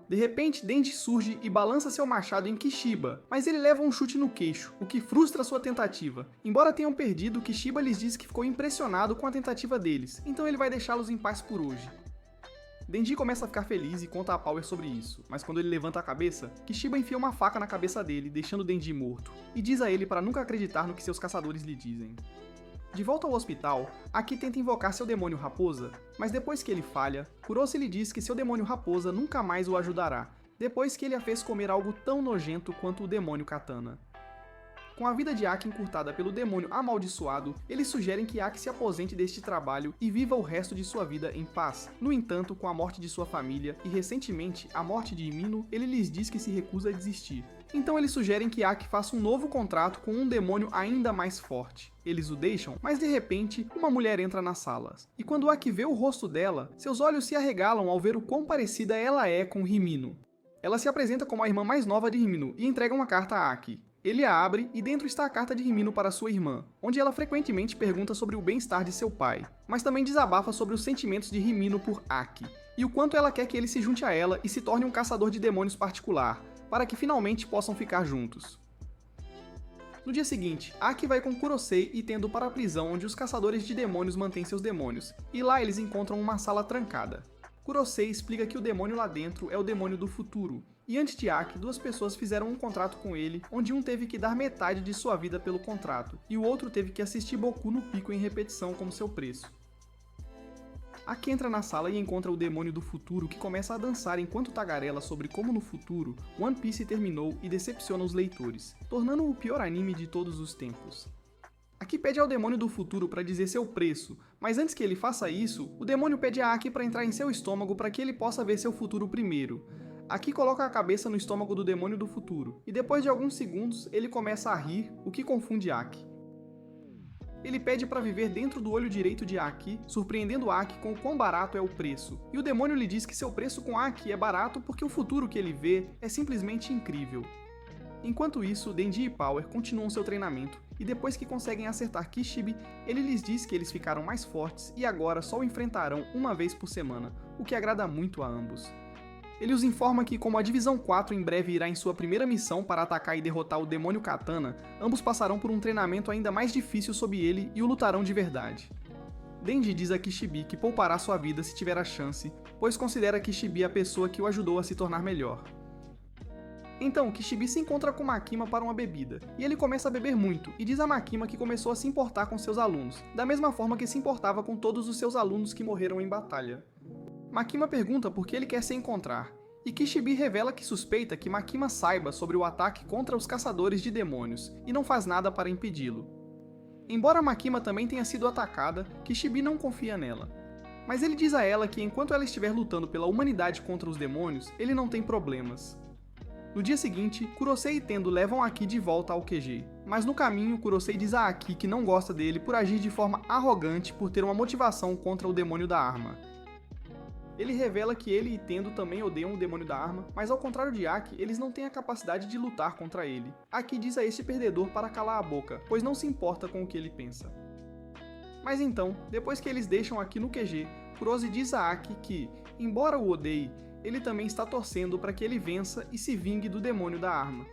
De repente, Denji surge e balança seu machado em Kishiba, mas ele leva um chute no queixo, o que frustra sua tentativa. Embora tenham perdido, Kishiba lhes diz que ficou impressionado com a tentativa deles, então ele vai deixá-los em paz por hoje. Denji começa a ficar feliz e conta a Power sobre isso, mas quando ele levanta a cabeça, Kishiba enfia uma faca na cabeça dele, deixando Denji morto, e diz a ele para nunca acreditar no que seus caçadores lhe dizem. De volta ao hospital, Aki tenta invocar seu demônio raposa, mas depois que ele falha, Kurose lhe diz que seu demônio raposa nunca mais o ajudará, depois que ele a fez comer algo tão nojento quanto o demônio katana. Com a vida de Aki encurtada pelo demônio amaldiçoado, eles sugerem que Aki se aposente deste trabalho e viva o resto de sua vida em paz. No entanto, com a morte de sua família e recentemente a morte de Imino, ele lhes diz que se recusa a desistir. Então eles sugerem que Aki faça um novo contrato com um demônio ainda mais forte. Eles o deixam, mas de repente, uma mulher entra nas salas. E quando Aki vê o rosto dela, seus olhos se arregalam ao ver o quão parecida ela é com Himino. Ela se apresenta como a irmã mais nova de Himino e entrega uma carta a Aki. Ele a abre e dentro está a carta de Himino para sua irmã, onde ela frequentemente pergunta sobre o bem-estar de seu pai, mas também desabafa sobre os sentimentos de Himino por Aki, e o quanto ela quer que ele se junte a ela e se torne um caçador de demônios particular, para que finalmente possam ficar juntos. No dia seguinte, Aki vai com Kurosei e Tendo para a prisão onde os caçadores de demônios mantêm seus demônios, e lá eles encontram uma sala trancada. Kurosei explica que o demônio lá dentro é o demônio do futuro, e antes de Aki, duas pessoas fizeram um contrato com ele, onde um teve que dar metade de sua vida pelo contrato, e o outro teve que assistir Boku no Pico em repetição como seu preço. Aki entra na sala e encontra o demônio do futuro que começa a dançar enquanto tagarela sobre como no futuro One Piece terminou e decepciona os leitores, tornando-o o pior anime de todos os tempos. Aki pede ao demônio do futuro para dizer seu preço, mas antes que ele faça isso, o demônio pede a Aki para entrar em seu estômago para que ele possa ver seu futuro primeiro. Aki coloca a cabeça no estômago do demônio do futuro, e depois de alguns segundos ele começa a rir, o que confunde Aki. Ele pede para viver dentro do olho direito de Aki, surpreendendo Aki com o quão barato é o preço, e o demônio lhe diz que seu preço com Aki é barato porque o futuro que ele vê é simplesmente incrível. Enquanto isso, Denji e Power continuam seu treinamento, e depois que conseguem acertar Kishibe, ele lhes diz que eles ficaram mais fortes e agora só o enfrentarão uma vez por semana, o que agrada muito a ambos. Ele os informa que, como a Divisão 4 em breve irá em sua primeira missão para atacar e derrotar o demônio Katana, ambos passarão por um treinamento ainda mais difícil sob ele e o lutarão de verdade. Denji diz a Kishibe que poupará sua vida se tiver a chance, pois considera Kishibe a pessoa que o ajudou a se tornar melhor. Então, Kishibe se encontra com Makima para uma bebida, e ele começa a beber muito, e diz a Makima que começou a se importar com seus alunos, da mesma forma que se importava com todos os seus alunos que morreram em batalha. Makima pergunta por que ele quer se encontrar, e Kishibe revela que suspeita que Makima saiba sobre o ataque contra os caçadores de demônios, e não faz nada para impedi-lo. Embora Makima também tenha sido atacada, Kishibe não confia nela. Mas ele diz a ela que enquanto ela estiver lutando pela humanidade contra os demônios, ele não tem problemas. No dia seguinte, Kurosei e Tendo levam Aki de volta ao QG, mas no caminho Kurosei diz a Aki que não gosta dele por agir de forma arrogante por ter uma motivação contra o demônio da arma. Ele revela que ele e Tendo também odeiam o demônio da arma, mas ao contrário de Aki, eles não têm a capacidade de lutar contra ele. Aki diz a este perdedor para calar a boca, pois não se importa com o que ele pensa. Mas então, depois que eles deixam Aki no QG, Kurose diz a Aki que, embora o odeie, ele também está torcendo para que ele vença e se vingue do demônio da arma.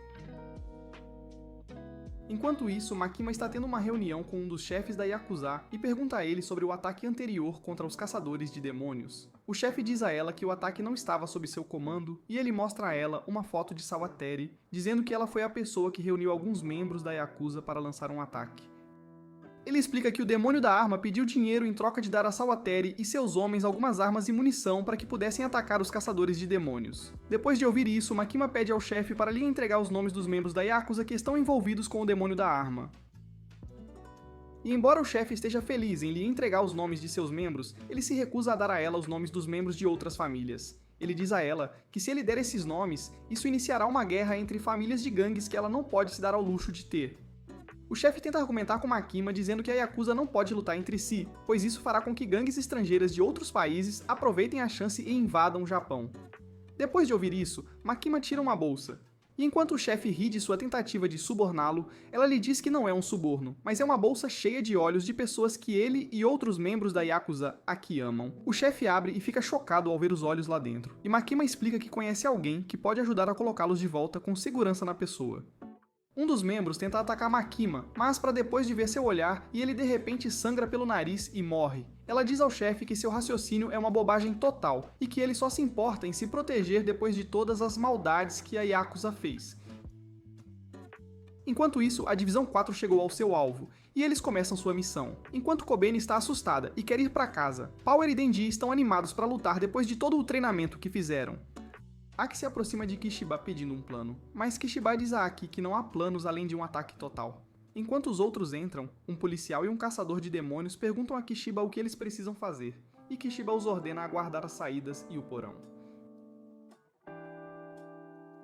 Enquanto isso, Makima está tendo uma reunião com um dos chefes da Yakuza e pergunta a ele sobre o ataque anterior contra os caçadores de demônios. O chefe diz a ela que o ataque não estava sob seu comando e ele mostra a ela uma foto de Sawateri, dizendo que ela foi a pessoa que reuniu alguns membros da Yakuza para lançar um ataque. Ele explica que o demônio da arma pediu dinheiro em troca de dar a Sawateri e seus homens algumas armas e munição para que pudessem atacar os caçadores de demônios. Depois de ouvir isso, Makima pede ao chefe para lhe entregar os nomes dos membros da Yakuza que estão envolvidos com o demônio da arma. E embora o chefe esteja feliz em lhe entregar os nomes de seus membros, ele se recusa a dar a ela os nomes dos membros de outras famílias. Ele diz a ela que se ele der esses nomes, isso iniciará uma guerra entre famílias de gangues que ela não pode se dar ao luxo de ter. O chefe tenta argumentar com Makima dizendo que a Yakuza não pode lutar entre si, pois isso fará com que gangues estrangeiras de outros países aproveitem a chance e invadam o Japão. Depois de ouvir isso, Makima tira uma bolsa. E enquanto o chefe ri de sua tentativa de suborná-lo, ela lhe diz que não é um suborno, mas é uma bolsa cheia de olhos de pessoas que ele e outros membros da Yakuza Aki amam. O chefe abre e fica chocado ao ver os olhos lá dentro, e Makima explica que conhece alguém que pode ajudar a colocá-los de volta com segurança na pessoa. Um dos membros tenta atacar Makima, mas para depois de ver seu olhar, e ele de repente sangra pelo nariz e morre. Ela diz ao chefe que seu raciocínio é uma bobagem total, e que ele só se importa em se proteger depois de todas as maldades que a Yakuza fez. Enquanto isso, a Divisão 4 chegou ao seu alvo, e eles começam sua missão. Enquanto Kobeni está assustada e quer ir para casa, Power e Denji estão animados para lutar depois de todo o treinamento que fizeram. Aki se aproxima de Kishiba pedindo um plano, mas Kishiba diz a Aki que não há planos além de um ataque total. Enquanto os outros entram, um policial e um caçador de demônios perguntam a Kishiba o que eles precisam fazer, e Kishiba os ordena a guardar as saídas e o porão.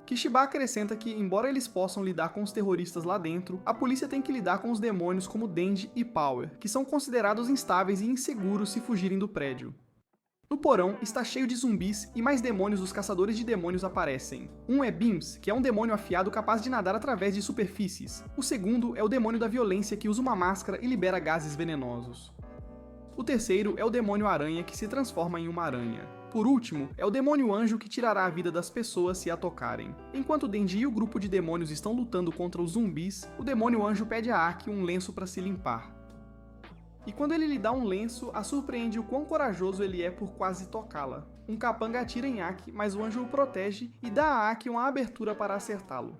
Kishiba acrescenta que, embora eles possam lidar com os terroristas lá dentro, a polícia tem que lidar com os demônios como Denji e Power, que são considerados instáveis e inseguros se fugirem do prédio. No porão, está cheio de zumbis e mais demônios dos caçadores de demônios aparecem. Um é Beams, que é um demônio afiado capaz de nadar através de superfícies. O segundo é o demônio da violência, que usa uma máscara e libera gases venenosos. O terceiro é o demônio aranha, que se transforma em uma aranha. Por último, é o demônio anjo, que tirará a vida das pessoas se a tocarem. Enquanto Denji e o grupo de demônios estão lutando contra os zumbis, o demônio anjo pede a Aki um lenço para se limpar. E quando ele lhe dá um lenço, a surpreende o quão corajoso ele é por quase tocá-la. Um capanga atira em Aki, mas o anjo o protege e dá a Aki uma abertura para acertá-lo.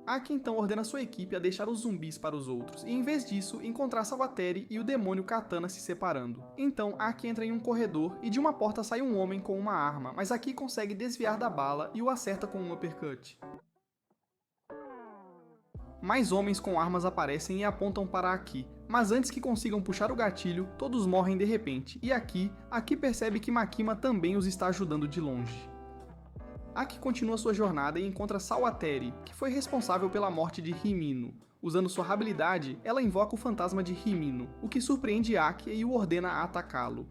Aki então ordena sua equipe a deixar os zumbis para os outros, e em vez disso, encontrar Sawateri e o demônio Katana se separando. Então Aki entra em um corredor e de uma porta sai um homem com uma arma, mas Aki consegue desviar da bala e o acerta com um uppercut. Mais homens com armas aparecem e apontam para Aki, mas antes que consigam puxar o gatilho, todos morrem de repente, e Aki percebe que Makima também os está ajudando de longe. Aki continua sua jornada e encontra Sawateri, que foi responsável pela morte de Himino. Usando sua habilidade, ela invoca o fantasma de Himino, o que surpreende Aki e o ordena a atacá-lo.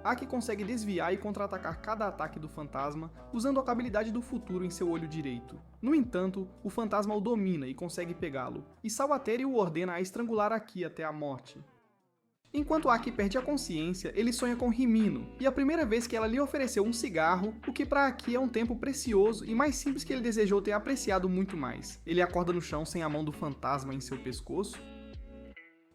Aki consegue desviar e contra-atacar cada ataque do fantasma, usando a habilidade do futuro em seu olho direito. No entanto, o fantasma o domina e consegue pegá-lo, e Sawateri o ordena a estrangular Aki até a morte. Enquanto Aki perde a consciência, ele sonha com Himino, e a primeira vez que ela lhe ofereceu um cigarro, o que para Aki é um tempo precioso e mais simples que ele desejou ter apreciado muito mais. Ele acorda no chão sem a mão do fantasma em seu pescoço,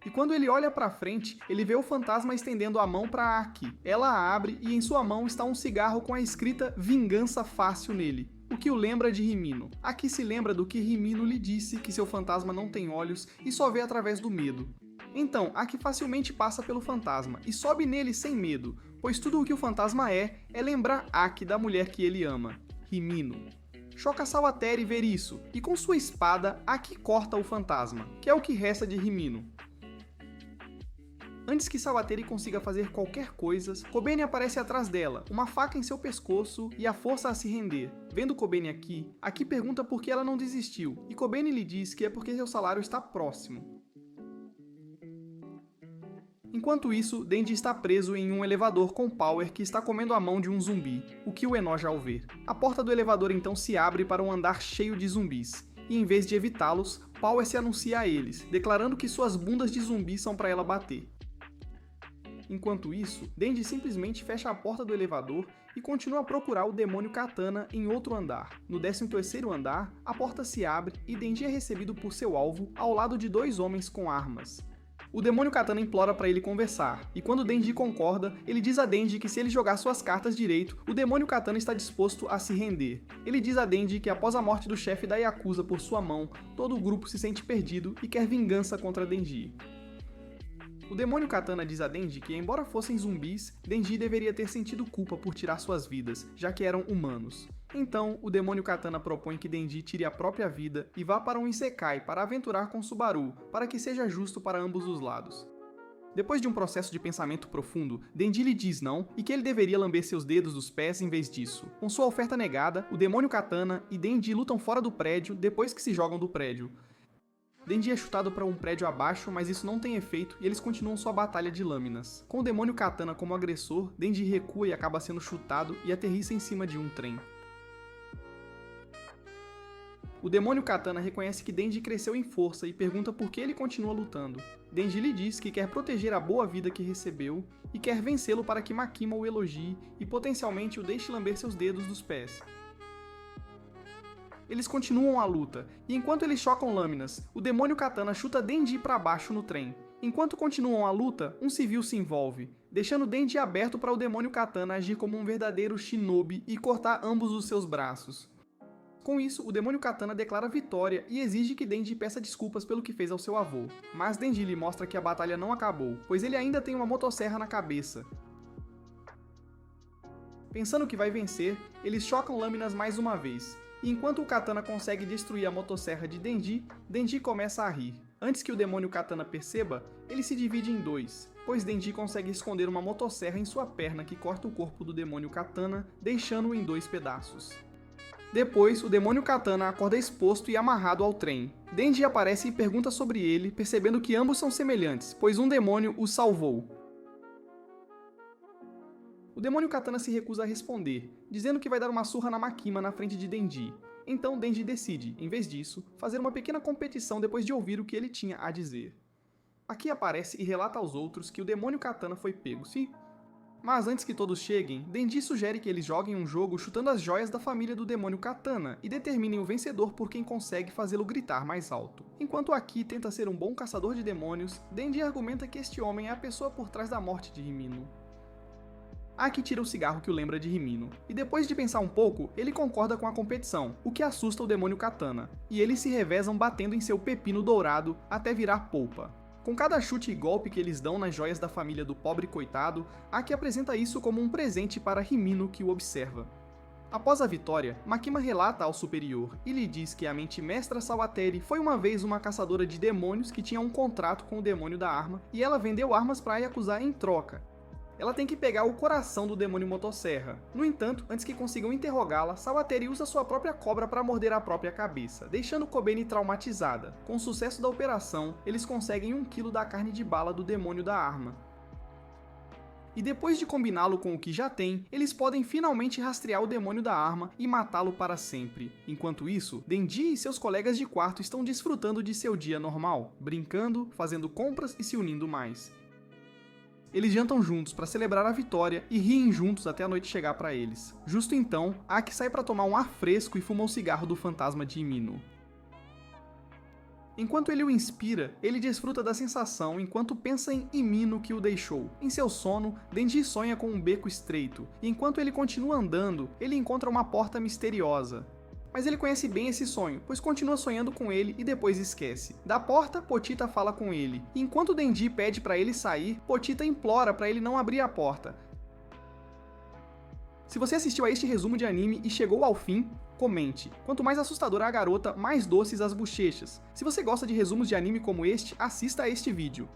e quando ele olha para frente, ele vê o fantasma estendendo a mão para Aki. Ela a abre e em sua mão está um cigarro com a escrita Vingança Fácil nele, o que o lembra de Himino. Aki se lembra do que Himino lhe disse, que seu fantasma não tem olhos e só vê através do medo. Então, Aki facilmente passa pelo fantasma e sobe nele sem medo, pois tudo o que o fantasma é lembrar Aki da mulher que ele ama, Himino. Choca Sawateri ver isso, e com sua espada, Aki corta o fantasma, que é o que resta de Himino. Antes que Sawateri consiga fazer qualquer coisa, Kobeni aparece atrás dela, uma faca em seu pescoço e a força a se render. Vendo Kobeni aqui, Aki pergunta por que ela não desistiu, e Kobeni lhe diz que é porque seu salário está próximo. Enquanto isso, Denji está preso em um elevador com Power que está comendo a mão de um zumbi, o que o enoja ao ver. A porta do elevador então se abre para um andar cheio de zumbis, e em vez de evitá-los, Power se anuncia a eles, declarando que suas bundas de zumbi são para ela bater. Enquanto isso, Denji simplesmente fecha a porta do elevador e continua a procurar o demônio Katana em outro andar. No 13º andar, a porta se abre e Denji é recebido por seu alvo ao lado de dois homens com armas. O demônio Katana implora para ele conversar, e quando Denji concorda, ele diz a Denji que se ele jogar suas cartas direito, o demônio Katana está disposto a se render. Ele diz a Denji que após a morte do chefe da Yakuza por sua mão, todo o grupo se sente perdido e quer vingança contra Denji. O demônio Katana diz a Denji que, embora fossem zumbis, Denji deveria ter sentido culpa por tirar suas vidas, já que eram humanos. Então, o demônio Katana propõe que Denji tire a própria vida e vá para um Isekai para aventurar com Subaru, para que seja justo para ambos os lados. Depois de um processo de pensamento profundo, Denji lhe diz não e que ele deveria lamber seus dedos dos pés em vez disso. Com sua oferta negada, o demônio Katana e Denji lutam fora do prédio depois que se jogam do prédio. Denji é chutado para um prédio abaixo, mas isso não tem efeito e eles continuam sua batalha de lâminas. Com o demônio Katana como agressor, Denji recua e acaba sendo chutado e aterrissa em cima de um trem. O demônio Katana reconhece que Denji cresceu em força e pergunta por que ele continua lutando. Denji lhe diz que quer proteger a boa vida que recebeu e quer vencê-lo para que Makima o elogie e potencialmente o deixe lamber seus dedos dos pés. Eles continuam a luta, e enquanto eles chocam lâminas, o demônio Katana chuta Denji para baixo no trem. Enquanto continuam a luta, um civil se envolve, deixando Denji aberto para o demônio Katana agir como um verdadeiro shinobi e cortar ambos os seus braços. Com isso, o demônio Katana declara vitória e exige que Denji peça desculpas pelo que fez ao seu avô. Mas Denji lhe mostra que a batalha não acabou, pois ele ainda tem uma motosserra na cabeça. Pensando que vai vencer, eles chocam lâminas mais uma vez. E enquanto o Katana consegue destruir a motosserra de Denji, Denji começa a rir. Antes que o demônio Katana perceba, ele se divide em dois, pois Denji consegue esconder uma motosserra em sua perna que corta o corpo do demônio Katana, deixando-o em dois pedaços. Depois, o demônio Katana acorda exposto e amarrado ao trem. Denji aparece e pergunta sobre ele, percebendo que ambos são semelhantes, pois um demônio o salvou. O demônio Katana se recusa a responder, dizendo que vai dar uma surra na Makima na frente de Denji. Então Denji decide, em vez disso, fazer uma pequena competição depois de ouvir o que ele tinha a dizer. Aqui aparece e relata aos outros que o demônio Katana foi pego, sim? Mas antes que todos cheguem, Denji sugere que eles joguem um jogo chutando as joias da família do demônio Katana e determinem o vencedor por quem consegue fazê-lo gritar mais alto. Enquanto Aki tenta ser um bom caçador de demônios, Denji argumenta que este homem é a pessoa por trás da morte de Himino. Aki tira o cigarro que o lembra de Himino, e depois de pensar um pouco, ele concorda com a competição, o que assusta o demônio Katana, e eles se revezam batendo em seu pepino dourado até virar polpa. Com cada chute e golpe que eles dão nas joias da família do pobre coitado, Aki apresenta isso como um presente para Himino que o observa. Após a vitória, Makima relata ao superior e lhe diz que a mente mestra Sawateri foi uma vez uma caçadora de demônios que tinha um contrato com o demônio da arma, e ela vendeu armas para Yakuza em troca. Ela tem que pegar o coração do demônio motosserra. No entanto, antes que consigam interrogá-la, Sawateri usa sua própria cobra para morder a própria cabeça, deixando Kobeni traumatizada. Com o sucesso da operação, eles conseguem 1 kg da carne de bala do demônio da arma. E depois de combiná-lo com o que já tem, eles podem finalmente rastrear o demônio da arma e matá-lo para sempre. Enquanto isso, Denji e seus colegas de quarto estão desfrutando de seu dia normal, brincando, fazendo compras e se unindo mais. Eles jantam juntos para celebrar a vitória e riem juntos até a noite chegar para eles. Justo então, Aki sai para tomar um ar fresco e fuma o cigarro do fantasma de Himino. Enquanto ele o inspira, ele desfruta da sensação enquanto pensa em Himino que o deixou. Em seu sono, Denji sonha com um beco estreito, e enquanto ele continua andando, ele encontra uma porta misteriosa. Mas ele conhece bem esse sonho, pois continua sonhando com ele e depois esquece. Da porta, Potita fala com ele, e enquanto Denji pede para ele sair, Potita implora para ele não abrir a porta. Se você assistiu a este resumo de anime e chegou ao fim, comente. Quanto mais assustadora a garota, mais doces as bochechas. Se você gosta de resumos de anime como este, assista a este vídeo.